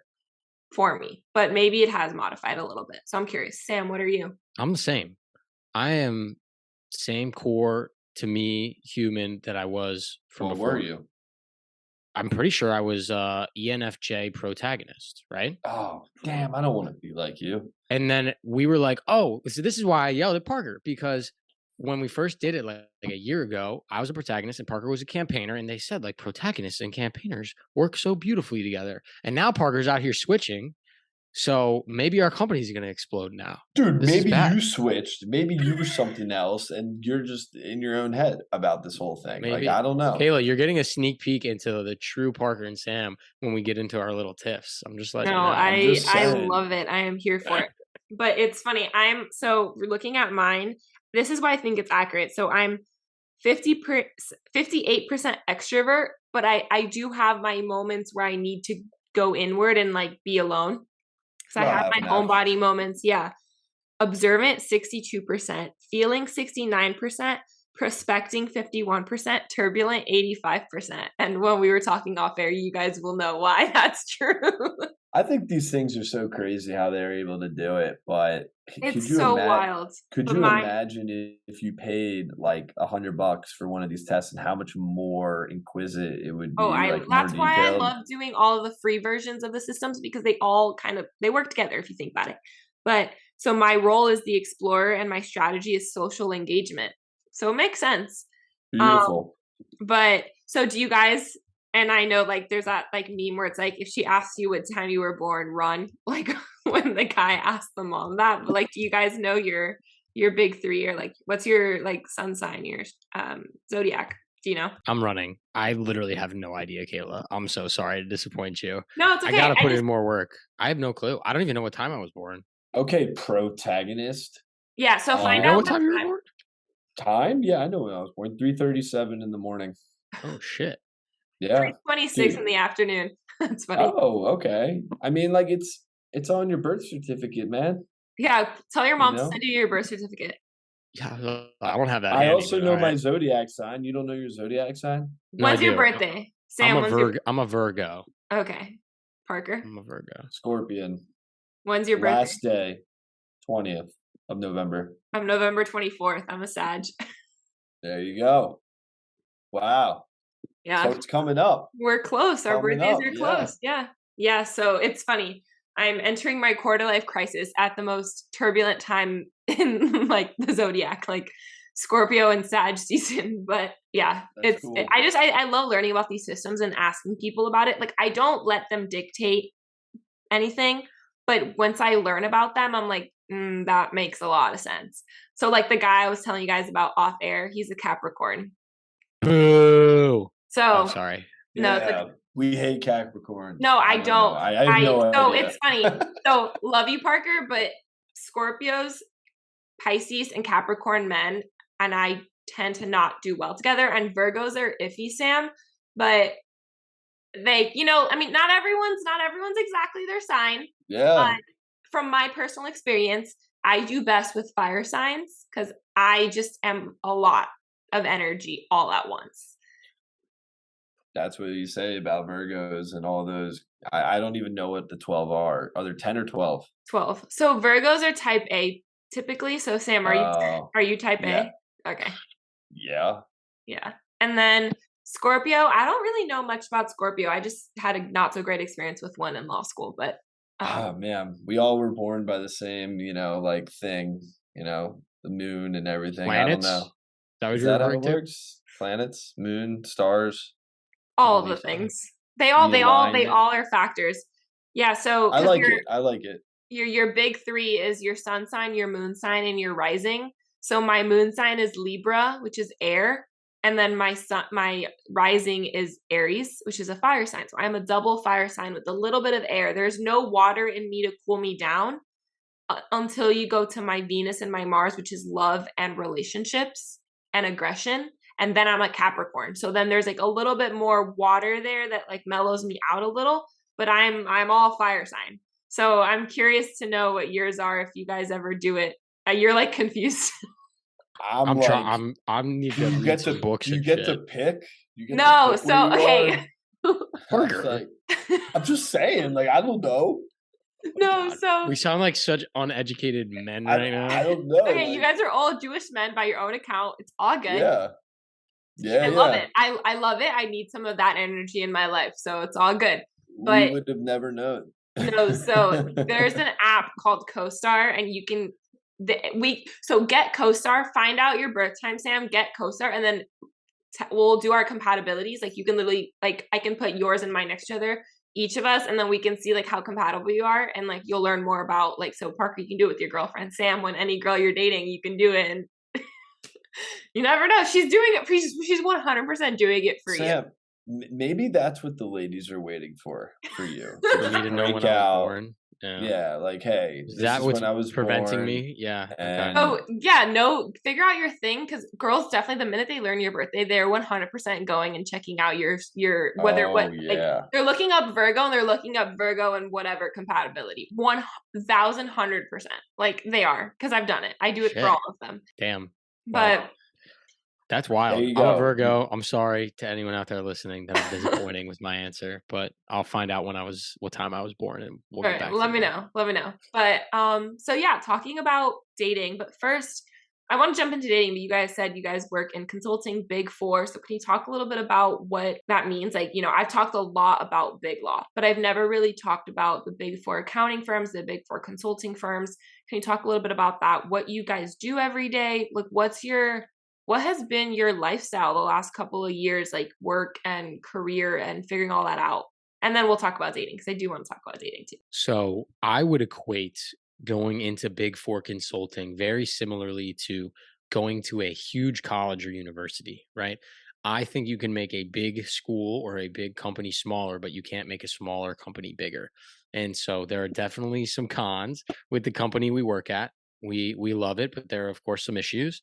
for me, but maybe it has modified a little bit. So I'm curious. Sam, what are you? I'm the same. I am same core to me human that I was from What before. were you? I'm pretty sure I was ENFJ protagonist, right? Oh, damn, I don't want to be like you. And then we were like, oh, so this is why I yelled at Parker, because when we first did it like a year ago, I was a protagonist and Parker was a campaigner, and they said like protagonists and campaigners work so beautifully together. And now Parker's out here switching. So maybe our company's going to explode now. Dude, This is maybe bad. you switched. Maybe you were something else, and you're just in your own head about this whole thing. Maybe. Like, I don't know. Kayla, you're getting a sneak peek into the true Parker and Sam when we get into our little tiffs. I'm just letting you know. I love it. I am here for it. But it's funny. So looking at mine, this is why I think it's accurate. So I'm 58% extrovert, but I do have my moments where I need to go inward and like be alone. So I have my homebody moments. Yeah. Observant, 62%, feeling 69%, prospecting 51%, turbulent 85%. And when we were talking off air, you guys will know why that's true. I think these things are so crazy how they're able to do it, but It's so wild. Could you imagine if you paid like $100 for one of these tests and how much more inquisitive it would be? That's why I love doing all of the free versions of the systems, because they all they work together if you think about it. But so my role is the explorer and my strategy is social engagement. So it makes sense. Beautiful. But so do you guys, and I know like there's that like meme where it's like, if she asks you what time you were born, run. Like when the guy asked the mom that, but like, do you guys know your big 3, or like, what's your like sun sign, your zodiac? Do you know? I'm running. I literally have no idea, Kayla. I'm so sorry to disappoint you. No, it's okay. I gotta put in more work. I have no clue. I don't even know what time I was born. Okay, protagonist. Yeah, so find you know out what time you were born? Time? Yeah, I know when I was born. 3:37 in the morning. Oh shit. Yeah. 26 in the afternoon. That's funny. Oh, okay. I mean, like it's on your birth certificate, man. Yeah, tell your mom to send you your birth certificate. Yeah, I don't have that. I also know my zodiac sign. You don't know your zodiac sign? When's your birthday? Sam, I'm a Virgo. Okay. Parker? I'm a Virgo. Scorpion. When's your birthday? Last day, 20th of November. I'm November 24th. I'm a Sag. There you go. Wow. Yeah. So it's coming up. We're close. Our birthdays are close. Yeah. Yeah. So it's funny. I'm entering my quarter life crisis at the most turbulent time in like the zodiac, like Scorpio and Sag season. But yeah, That's cool. I love learning about these systems and asking people about it. Like I don't let them dictate anything, but once I learn about them, I'm like, that makes a lot of sense. So like the guy I was telling you guys about off air, he's a Capricorn. Boo. So Oh, sorry. no, it's like, we hate Capricorn. no, I don't. I have no idea. So it's funny. So love you, Parker, but Scorpios, Pisces, and Capricorn men, and I tend to not do well together. And Virgos are iffy, Sam, but they, I mean, not everyone's exactly their sign. Yeah. From my personal experience, I do best with fire signs because I just am a lot of energy all at once. That's what you say about Virgos and all those. I don't even know what the 12 are. Are there 10 or 12? 12. So Virgos are type A typically. So Sam, are you type yeah. A? Okay. Yeah. Yeah. And then Scorpio, I don't really know much about Scorpio. I just had a not so great experience with one in law school, but man, we all were born by the same, like thing, the moon and everything. Planets? I don't know. Is that how it works? Planets, moon, stars, all the things. They all are factors. Yeah. So I like it. Your big three is your sun sign, your moon sign, and your rising. So my moon sign is Libra, which is air. And then my rising is Aries, which is a fire sign. So I'm a double fire sign with a little bit of air. There's no water in me to cool me down until you go to my Venus and my Mars, which is love and relationships and aggression. And then I'm a Capricorn. So then there's like a little bit more water there that like mellows me out a little, but I'm all fire sign. So I'm curious to know what yours are if you guys ever do it. You're like confused. I'm trying. I'm need to read some books. You get to pick. No, so hey, I'm just saying. Like I don't know. No, so we sound like such uneducated men right now. I don't know. Okay, you guys are all Jewish men by your own account. It's all good. Yeah. I love it. I love it. I need some of that energy in my life, so it's all good. But we would have never known. No, so there's an app called CoStar, and you can get CoStar, find out your birth time, Sam, get CoStar, and then we'll do our compatibilities. Like you can literally, like I can put yours and mine next to each other, each of us, and then we can see like how compatible you are, and like you'll learn more about like, so Parker, you can do it with your girlfriend. Sam, when any girl you're dating, you can do it, and you never know. She's doing it. She's 100% doing it for Sam, you. Maybe that's what the ladies are waiting for you. For me to know when I was born. Yeah, like, hey, is that what's when I was preventing born, me? Yeah. And... Oh, yeah, no, figure out your thing, because girls definitely, the minute they learn your birthday, they're 100% going and checking out your like they're looking up Virgo, and they're looking up Virgo and whatever compatibility. 1,100%. Like they are, because I've done it. I do it for all of them. Damn. But wow. That's wild. I'm a Virgo. I'm sorry to anyone out there listening that I'm disappointing with my answer, but I'll find out what time I was born, and we'll get back to Let me know. But so yeah, talking about dating. But first, I want to jump into dating. But you guys said you guys work in consulting, Big Four. So can you talk a little bit about what that means? Like, I've talked a lot about big law, but I've never really talked about the Big Four accounting firms, the Big Four consulting firms. Can you talk a little bit about that? What you guys do every day? Like, what has been your lifestyle the last couple of years, like work and career and figuring all that out? And then we'll talk about dating, because I do want to talk about dating too. So I would equate going into Big Four consulting very similarly to going to a huge college or university, right? I think you can make a big school or a big company smaller, but you can't make a smaller company bigger. And so there are definitely some cons with the company we work at. We love it, but there are, of course, some issues.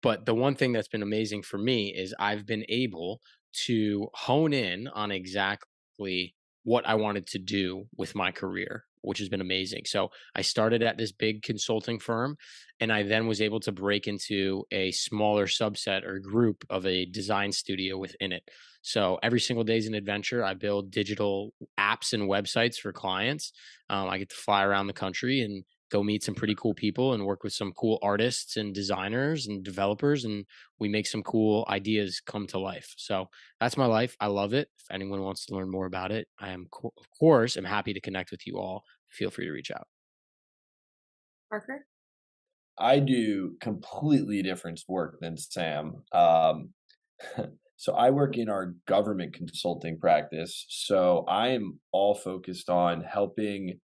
But the one thing that's been amazing for me is I've been able to hone in on exactly what I wanted to do with my career, which has been amazing. So I started at this big consulting firm, and I then was able to break into a smaller subset or group of a design studio within it. So every single day is an adventure. I build digital apps and websites for clients. I get to fly around the country and go meet some pretty cool people and work with some cool artists and designers and developers, and we make some cool ideas come to life. So that's my life. I love it. If anyone wants to learn more about it, I am, of course, I'm happy to connect with you all. Feel free to reach out. Parker? I do completely different work than Sam. So I work in our government consulting practice. So I am all focused on helping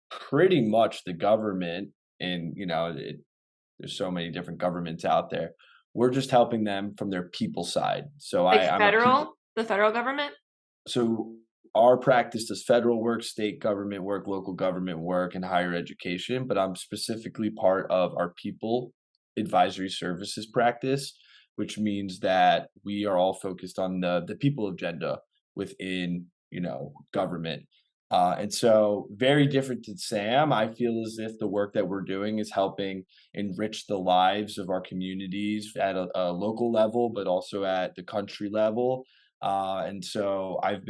pretty much the government, and there's so many different governments out there, We're just helping them from their people side. So Like I'm a people. the federal government? So our practice does federal work, state government work, local government work, and higher education. But I'm specifically part of our people advisory services practice, which means that we are all focused on the people agenda within, government. And so very different to Sam. I feel as if the work that we're doing is helping enrich the lives of our communities at a local level, but also at the country level. And so I've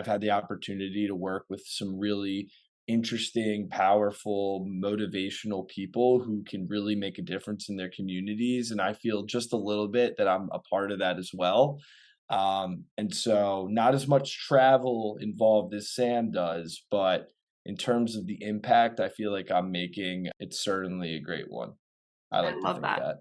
had the opportunity to work with some really interesting, powerful, motivational people who can really make a difference in their communities. And I feel just a little bit that I'm a part of that as well. And so not as much travel involved as Sam does, but in terms of the impact I feel like I'm making, it's certainly a great one. I I like to love think that. that.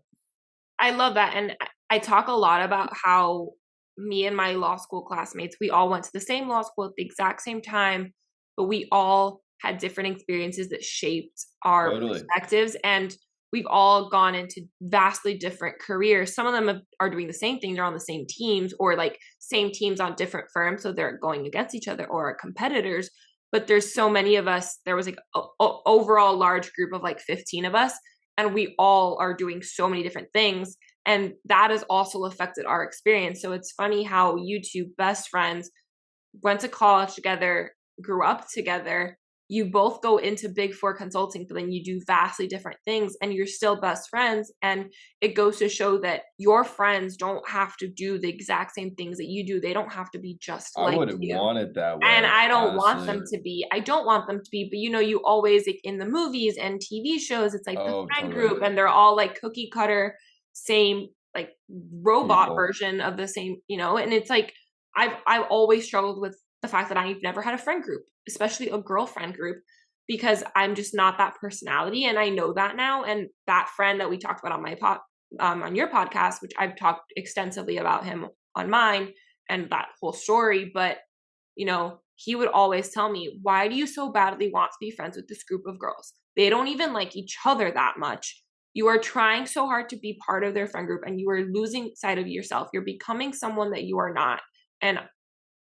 I love that. And I talk a lot about how me and my law school classmates, we all went to the same law school at the exact same time, but we all had different experiences that shaped our Totally. perspectives. And we've all gone into vastly different careers. Some of them are doing the same thing. They're on the same teams or like same teams on different firms. So they're going against each other or are competitors. But there's so many of us. There was like a overall large group of like 15 of us. And we all are doing so many different things. And that has also affected our experience. So it's funny how you two best friends went to college together, grew up together. You both go into Big Four consulting, but then you do vastly different things and you're still best friends. And it goes to show that your friends don't have to do the exact same things that you do. They don't have to be just I like wouldn't you. want it that And way, I don't want honestly. them to be. I don't want them to be, but you always like in the movies and TV shows, it's like the Oh, friend totally. group and they're all like cookie cutter, same like robot People. version of the same, and it's like I've always struggled with the fact that I've never had a friend group, especially a girlfriend group, because I'm just not that personality. And I know that now. And that friend that we talked about on my on your podcast, which I've talked extensively about him on mine and that whole story, but he would always tell me, why do you so badly want to be friends with this group of girls? They don't even like each other that much. You are trying so hard to be part of their friend group and you are losing sight of yourself. You're becoming someone that you are not. And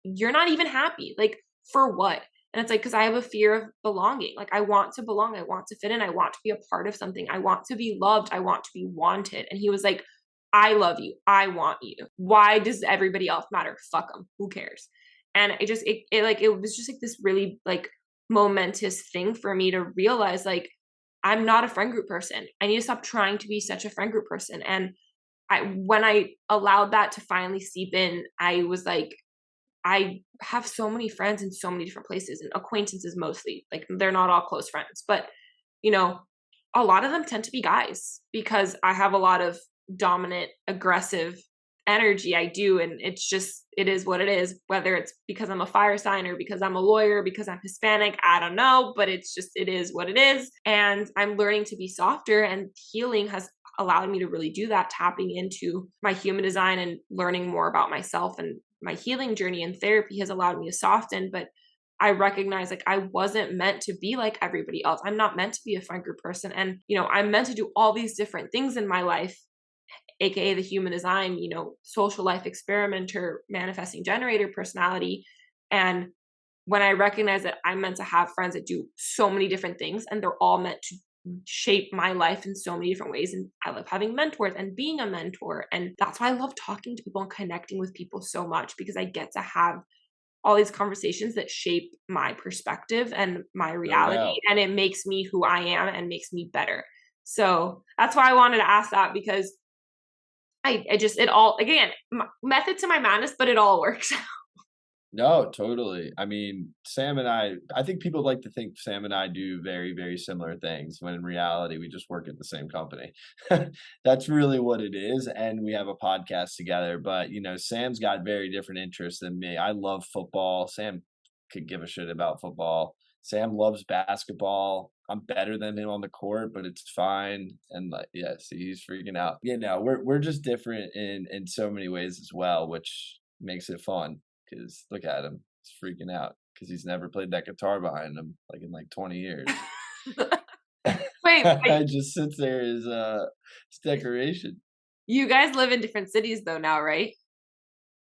you're not even happy. Like, for what? And it's like, because I have a fear of belonging. Like, I want to belong. I want to fit in. I want to be a part of something. I want to be loved. I want to be wanted. And he was like, I love you. I want you. Why does everybody else matter? Fuck them. Who cares? And it was just like this really like momentous thing for me to realize, like, I'm not a friend group person. I need to stop trying to be such a friend group person. And when I allowed that to finally seep in, I was like, I have so many friends in so many different places and acquaintances mostly. Like, they're not all close friends, but a lot of them tend to be guys because I have a lot of dominant, aggressive energy. I do. And it is what it is, whether it's because I'm a fire sign or because I'm a lawyer, because I'm Hispanic, I don't know, but it is what it is. And I'm learning to be softer, and healing has allowed me to really do that, tapping into my human design and learning more about myself. And my healing journey and therapy has allowed me to soften. But I recognize, like, I wasn't meant to be like everybody else. I'm not meant to be a friend group person. And, I'm meant to do all these different things in my life, AKA the human design, social life experimenter, manifesting generator personality. And when I recognize that I'm meant to have friends that do so many different things and they're all meant to shape my life in so many different ways. And I love having mentors and being a mentor. And that's why I love talking to people and connecting with people so much, because I get to have all these conversations that shape my perspective and my reality. And it makes me who I am and makes me better. So that's why I wanted to ask that, because it all, again, method to my madness, but it all works. No, totally. I mean, Sam and I think people like to think Sam and I do very, very similar things when in reality we just work at the same company. That's really what it is. And we have a podcast together. But, Sam's got very different interests than me. I love football. Sam could give a shit about football. Sam loves basketball. I'm better than him on the court, but it's fine. And like, yeah, see, he's freaking out. We're just different in so many ways as well, which makes it fun. Because look at him, he's freaking out because he's never played that guitar behind him like in like 20 years. Wait, It just sits there as decoration. You guys live in different cities though now, right?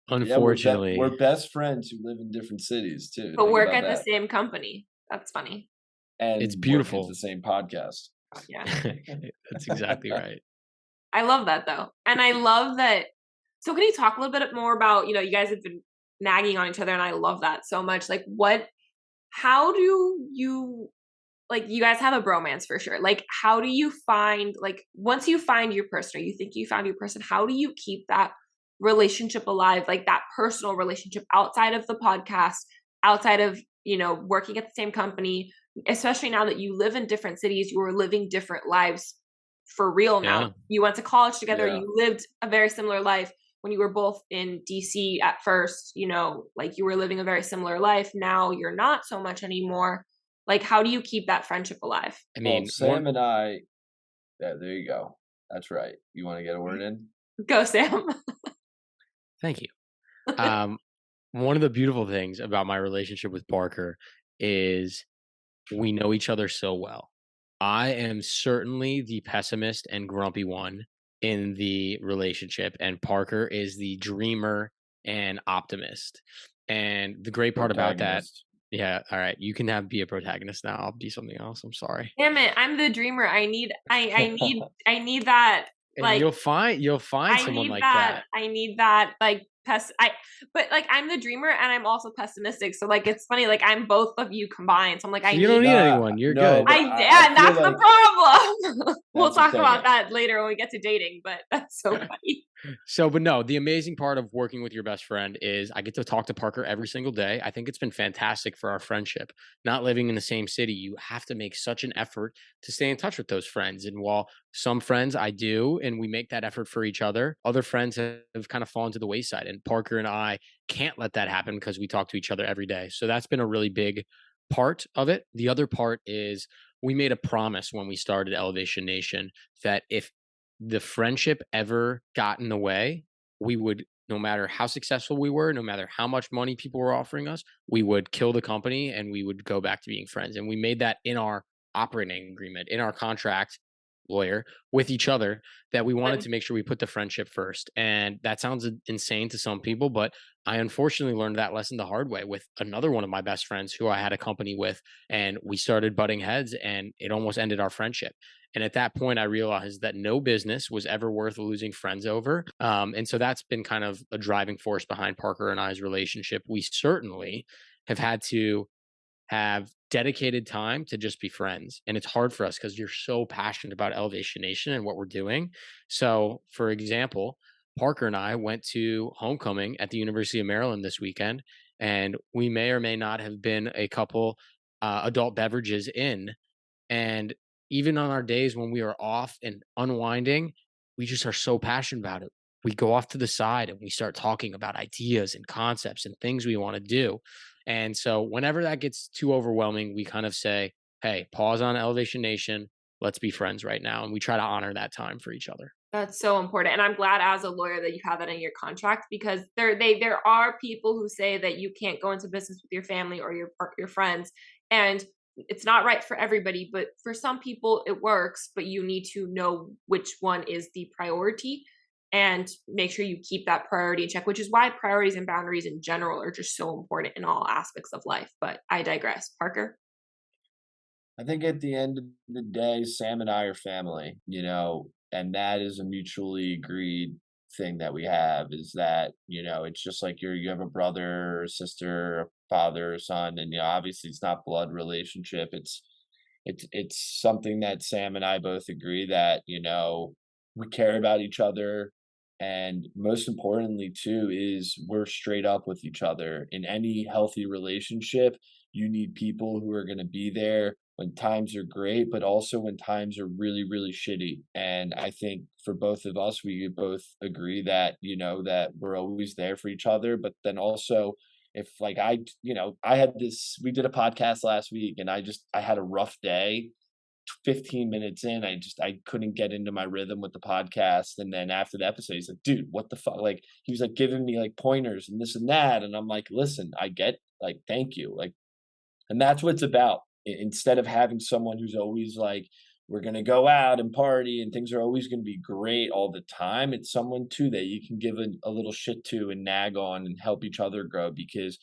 Unfortunately, we're best friends who live in different cities too. But Think work about at the that. same company. That's funny. And it's work at beautiful. the same podcast. Yeah. That's exactly right. I love that though. And I love that. So can you talk a little bit more about, you guys have been nagging on each other and I love that so much. Like how do you, like, you guys have a bromance for sure. Like, how do you find, like, once you find your person or you think you found your person, how do you keep that relationship alive, like that personal relationship outside of the podcast, outside of, working at the same company, especially now that you live in different cities, you are living different lives for real now. Yeah. You went to college together, Yeah. you lived a very similar life when you were both in DC at first, like you were living a very similar life. Now you're not so much anymore. Like, how do you keep that friendship alive? I Well, mean, Sam and I, yeah, there you go. That's right. You want to get a word in? Go, Sam. thank you. One of the beautiful things about my relationship with Parker is we know each other so well. I am certainly the pessimist and grumpy one in the relationship, and Parker is the dreamer and optimist. And the great part about that, Protagonist. yeah, all right, you can be a protagonist now. I'll be something else. I'm sorry. Damn it, I'm the dreamer. I need that. And Like, you'll find I someone need like that. that. I need that. Like, but like, I'm the dreamer and I'm also pessimistic. So like, it's funny. Like, I'm both of you combined. So I'm like, I You don't need. need anyone. You're no, good. but And feel that's the like problem. We'll that's the talk thing. about that later when we get to dating. But that's so funny. So, but no, the amazing part of working with your best friend is I get to talk to Parker every single day. I think it's been fantastic for our friendship. Not living in the same city, you have to make such an effort to stay in touch with those friends. And while some friends I do, and we make that effort for each other friends have kind of fallen to the wayside. And Parker and I can't let that happen because we talk to each other every day. So that's been a really big part of it. The other part is we made a promise when we started Elevation Nation that if the friendship ever got in the way, we would, no matter how successful we were, no matter how much money people were offering us, we would kill the company and we would go back to being friends. And we made that in our operating agreement, in our contract, lawyer, with each other, that we wanted to make sure we put the friendship first. And that sounds insane to some people, but I unfortunately learned that lesson the hard way with another one of my best friends who I had a company with, and we started butting heads and it almost ended our friendship. And at that point, I realized that no business was ever worth losing friends over. And so that's been kind of a driving force behind Parker and I's relationship. We certainly have had to have dedicated time to just be friends. And it's hard for us because you're so passionate about Elevation Nation and what we're doing. So, for example, Parker and I went to homecoming at the University of Maryland this weekend, and we may or may not have been a couple adult beverages in. And even on our days when we are off and unwinding, we just are so passionate about it. We go off to the side and we start talking about ideas and concepts and things we want to do. And so whenever that gets too overwhelming, we kind of say, hey, pause on Elevation Nation. Let's be friends right now. And we try to honor that time for each other. That's so important. And I'm glad as a lawyer that you have that in your contract, because there are people who say that you can't go into business with your family or your friends. And it's not right for everybody, but for some people it works, but you need to know which one is the priority and make sure you keep that priority in check, which is why priorities and boundaries in general are just so important in all aspects of life. But I digress. Parker? I think at the end of the day, Sam and I are family, and that is a mutually agreed thing that we have, is that, it's just like you have a brother or sister, a father or son, and obviously it's not blood relationship. It's something that Sam and I both agree that, we care about each other. And most importantly, too, is we're straight up with each other. In any healthy relationship, you need people who are going to be there when times are great, but also when times are really, really shitty. And I think for both of us, we both agree that, that we're always there for each other. But then also, if like we did a podcast last week and I had a rough day. 15 minutes in, I couldn't get into my rhythm with the podcast. And then after the episode, he's like, dude, what the fuck? Like, he was like giving me like pointers and this and that. And I'm like, listen, I get, like, thank you. Like, and that's what it's about. Instead of having someone who's always like we're going to go out and party and things are always going to be great all the time. It's someone too that you can give a little shit to and nag on and help each other grow because,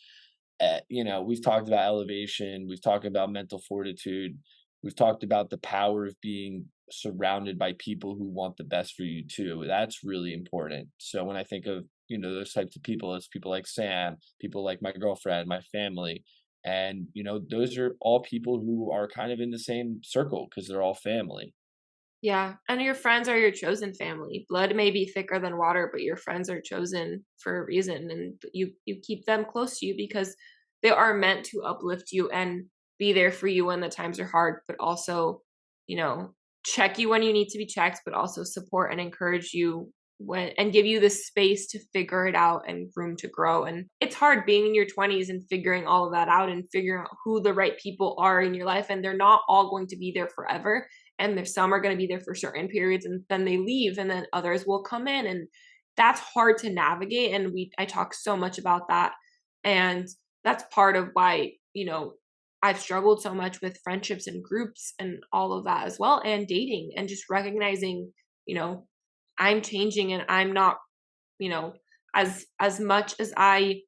we've talked about elevation. We've talked about mental fortitude. We've talked about the power of being surrounded by people who want the best for you too. That's really important. So when I think of, those types of people, it's people like Sam, people like my girlfriend, my family. And, those are all people who are kind of in the same circle because they're all family. Yeah. And your friends are your chosen family. Blood may be thicker than water, but your friends are chosen for a reason. And you keep them close to you because they are meant to uplift you and be there for you when the times are hard, but also, check you when you need to be checked, but also support and encourage you and give you the space to figure it out and room to grow. And it's hard being in your 20s and figuring all of that out and figuring out who the right people are in your life. And they're not all going to be there forever. And there's some are going to be there for certain periods and then they leave and then others will come in. And that's hard to navigate. And I talk so much about that. And that's part of why, I've struggled so much with friendships and groups and all of that as well. And dating and just recognizing, I'm changing and I'm not, as much as I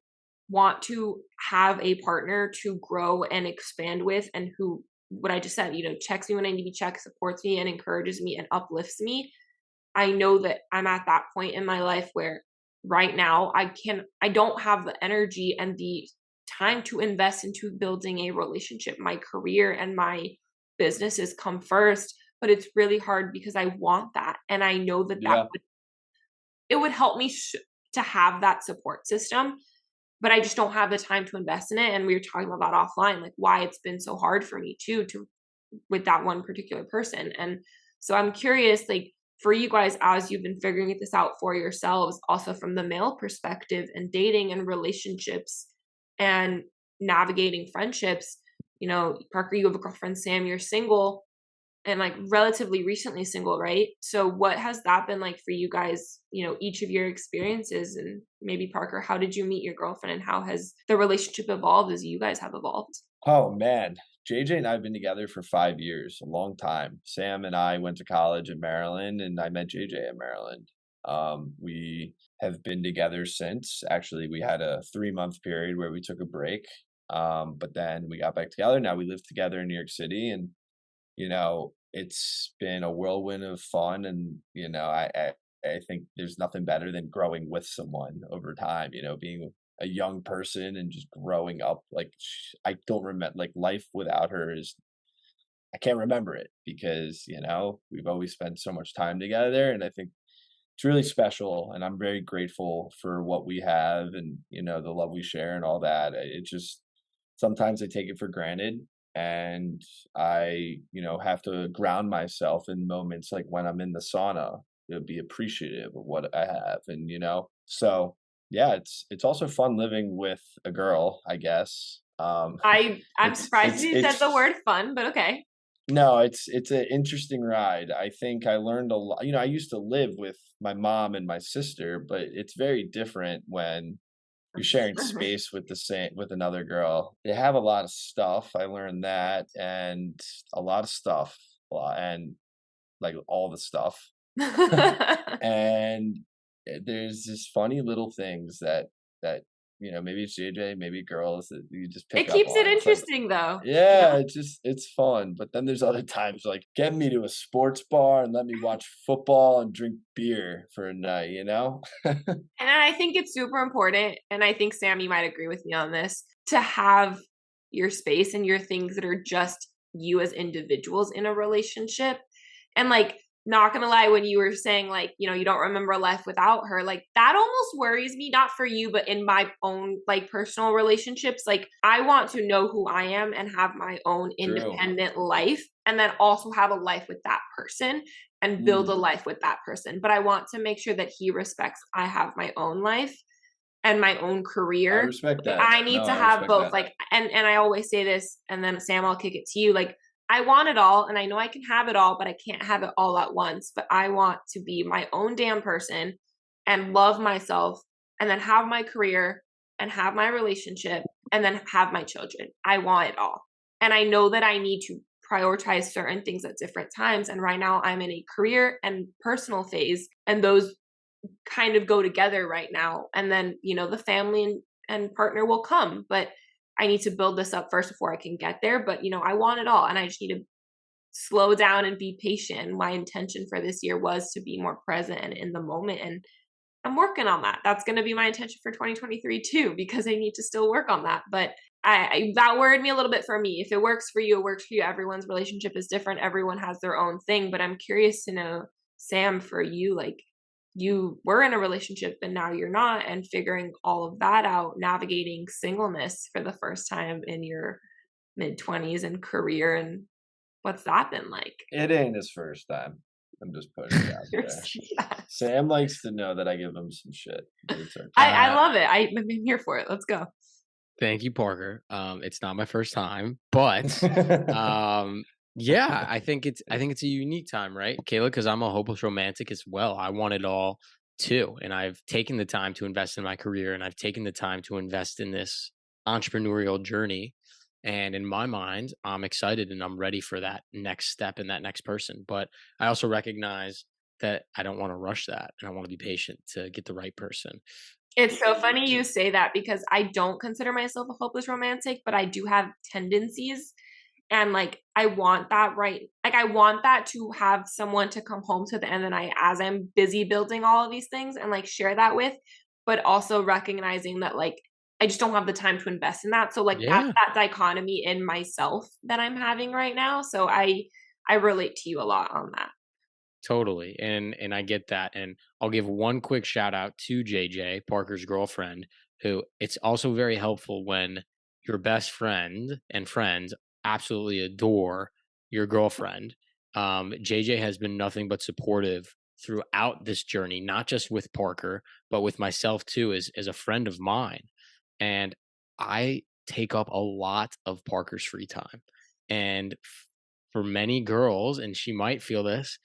want to have a partner to grow and expand with and who, what I just said, checks me when I need to be checked, supports me and encourages me and uplifts me. I know that I'm at that point in my life where right now I don't have the energy and the time to invest into building a relationship. My career and my businesses come first, but it's really hard because I want that. And I know that it would help me to have that support system, but I just don't have the time to invest in it. And we were talking about that offline, like why it's been so hard for me too, with that one particular person. And so I'm curious, like for you guys, as you've been figuring this out for yourselves, also from the male perspective and dating and relationships and navigating friendships, Parker, you have a girlfriend, Sam, you're single and like relatively recently single, right? So what has that been like for you guys, each of your experiences? And maybe Parker, how did you meet your girlfriend and how has the relationship evolved as you guys have evolved? Oh man, JJ and I have been together for 5 years, a long time. Sam and I went to college in Maryland and I met JJ in Maryland. We have been together since. Actually, we had a 3-month period where we took a break. But then we got back together. Now we live together in New York City and it's been a whirlwind of fun. And, I think there's nothing better than growing with someone over time, being a young person and just growing up. Like, I don't remember, like, life without her I can't remember it because, we've always spent so much time together. And I think it's really special. And I'm very grateful for what we have and, the love we share and all that. It just, sometimes I take it for granted. And I, have to ground myself in moments like when I'm in the sauna to be appreciative of what I have. And, so yeah, it's also fun living with a girl, I guess. I'm surprised you said the word fun, but okay. No, it's an interesting ride. I think I learned a lot. I used to live with my mom and my sister, but it's very different when you're sharing space with another girl. They have a lot of stuff. I learned that, and a lot of stuff, and like all the stuff. And there's just funny little things that maybe it's JJ, maybe girls that you just pick up on. It keeps it interesting though. Yeah, it's fun. But then there's other times like get me to a sports bar and let me watch football and drink beer for a night, And I think it's super important, and I think Sam, you might agree with me on this, to have your space and your things that are just you as individuals in a relationship. And like, not gonna lie, when you were saying like, you don't remember life without her, like that almost worries me, not for you, but in my own like personal relationships. Like I want to know who I am and have my own independent life, and then also have a life with that person and build a life with that person. But I want to make sure that he respects I have my own life and my own career. I respect that. I need to have both. That. Like, and I always say this, and then Sam, I'll kick it to you. Like, I want it all, and I know I can have it all, but I can't have it all at once. But I want to be my own damn person and love myself, and then have my career and have my relationship and then have my children. I want it all. And I know that I need to prioritize certain things at different times. And right now I'm in a career and personal phase, and those kind of go together right now. And then, the family and partner will come, but I need to build this up first before I can get there. But, I want it all. And I just need to slow down and be patient. My intention for this year was to be more present and in the moment. And I'm working on that. That's going to be my intention for 2023 too, because I need to still work on that. But that worried me a little bit for me. If it works for you, it works for you. Everyone's relationship is different. Everyone has their own thing. But I'm curious to know, Sam, for you, like, you were in a relationship and now you're not, and figuring all of that out, navigating singleness for the first time in your mid-20s and career, and what's that been like? It ain't his first time. I'm just putting it out there. Yeah. Sam likes to know that I give him some shit. I love it. I'm here for it. Let's go. Thank you, Parker. It's not my first time, but yeah, I think it's a unique time, right, Kayla? Because I'm a hopeless romantic as well. I want it all too, and I've taken the time to invest in my career, and I've taken the time to invest in this entrepreneurial journey. And in my mind, I'm excited and I'm ready for that next step and that next person. But I also recognize that I don't want to rush that, and I want to be patient to get the right person. It's so funny you say that, because I don't consider myself a hopeless romantic, but I do have tendencies. And like, I want that, right? Like, I want that to have someone to come home to the end of the night as I'm busy building all of these things and like share that with, but also recognizing that like, I just don't have the time to invest in that. So like that's that dichotomy in myself that I'm having right now. So I relate to you a lot on that. Totally. And I get that. And I'll give one quick shout out to JJ, Parker's girlfriend, who it's also very helpful when your best friend and friends absolutely adore your girlfriend. JJ has been nothing but supportive throughout this journey, not just with Parker, but with myself too, as a friend of mine. And I take up a lot of Parker's free time. And for many girls, and she might feel this,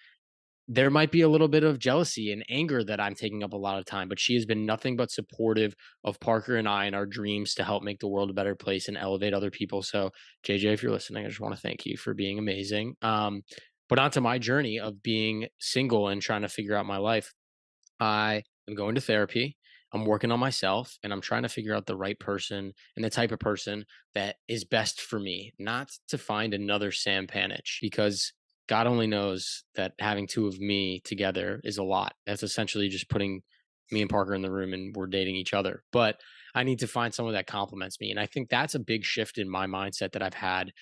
there might be a little bit of jealousy and anger that I'm taking up a lot of time, but she has been nothing but supportive of Parker and I and our dreams to help make the world a better place and elevate other people. So JJ, if you're listening, I just want to thank you for being amazing. But onto my journey of being single and trying to figure out my life. I am going to therapy. I'm working on myself, and I'm trying to figure out the right person and the type of person that is best for me, not to find another Sam Panitch, because God only knows that having two of me together is a lot. That's essentially just putting me and Parker in the room and we're dating each other. But I need to find someone that complements me. And I think that's a big shift in my mindset that I've had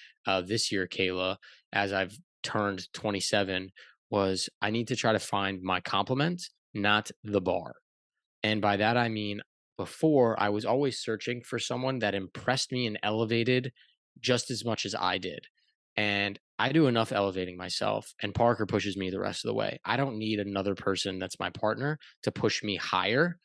this year, Kayla, as I've turned 27, was I need to try to find my complement, not the bar. And by that, I mean, before I was always searching for someone that impressed me and elevated just as much as I did. And I do enough elevating myself, and Parker pushes me the rest of the way. I don't need another person that's my partner to push me higher.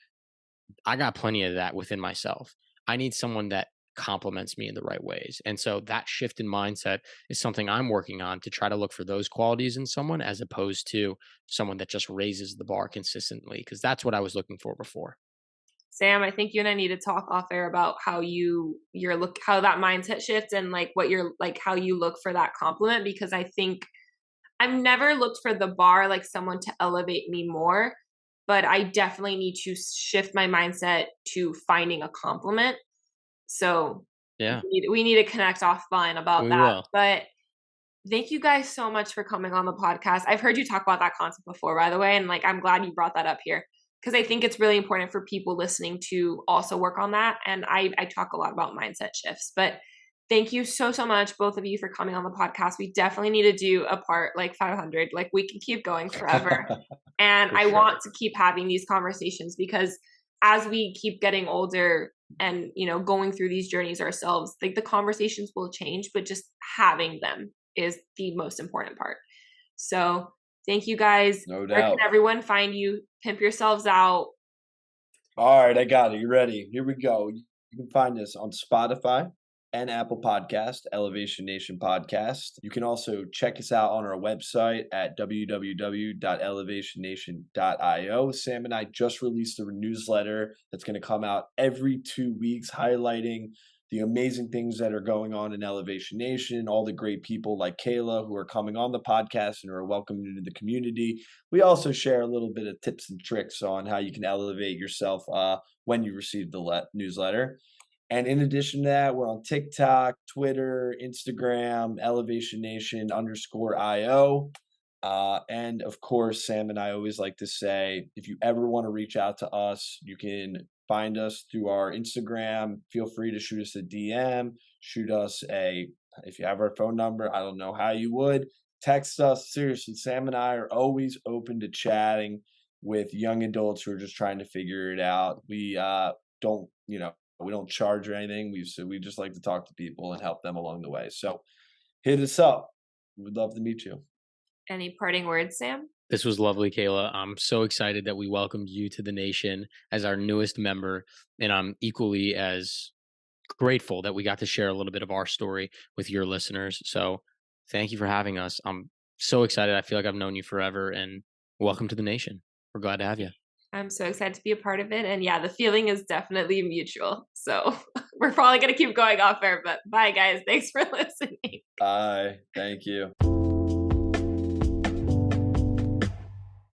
I got plenty of that within myself. I need someone that complements me in the right ways. And so that shift in mindset is something I'm working on, to try to look for those qualities in someone as opposed to someone that just raises the bar consistently, because that's what I was looking for before. Sam, I think you and I need to talk off air about how how that mindset shift and like what you're like, how you look for that compliment, because I think I've never looked for the bar, like someone to elevate me more, but I definitely need to shift my mindset to finding a compliment. So yeah, we need to connect offline about we that. Will. But thank you guys so much for coming on the podcast. I've heard you talk about that concept before, by the way, and like I'm glad you brought that up here, because I think it's really important for people listening to also work on that. And I talk a lot about mindset shifts, but thank you so much, both of you, for coming on the podcast. We definitely need to do a part like 500. Like, we can keep going forever. And I want to keep having these conversations, because as we keep getting older and, going through these journeys ourselves, like the conversations will change, but just having them is the most important part. So thank you guys. No doubt. Where can everyone find you? Pimp yourselves out. All right, I got it. You ready? Here we go. You can find us on Spotify and Apple Podcast, Elevation Nation Podcast. You can also check us out on our website at www.elevationnation.io. Sam and I just released a newsletter that's going to come out every 2 weeks, highlighting the amazing things that are going on in Elevation Nation, all the great people like Kayla who are coming on the podcast and are welcomed into the community. We also share a little bit of tips and tricks on how you can elevate yourself when you receive the newsletter. And in addition to that, we're on TikTok, Twitter, Instagram, Elevation Nation _IO. And of course, Sam and I always like to say, if you ever want to reach out to us, you can find us through our Instagram. Feel free to shoot us a DM, if you have our phone number, I don't know how you would, text us. Seriously, Sam and I are always open to chatting with young adults who are just trying to figure it out. We don't charge or anything. We just like to talk to people and help them along the way. So hit us up. We'd love to meet you. Any parting words, Sam? This was lovely, Kayla. I'm so excited that we welcomed you to the nation as our newest member, and I'm equally as grateful that we got to share a little bit of our story with your listeners. So thank you for having us. I'm so excited. I feel like I've known you forever, and welcome to the nation. We're glad to have you. I'm so excited to be a part of it. And yeah, the feeling is definitely mutual. So we're probably going to keep going off air, but bye guys. Thanks for listening. Bye. Thank you.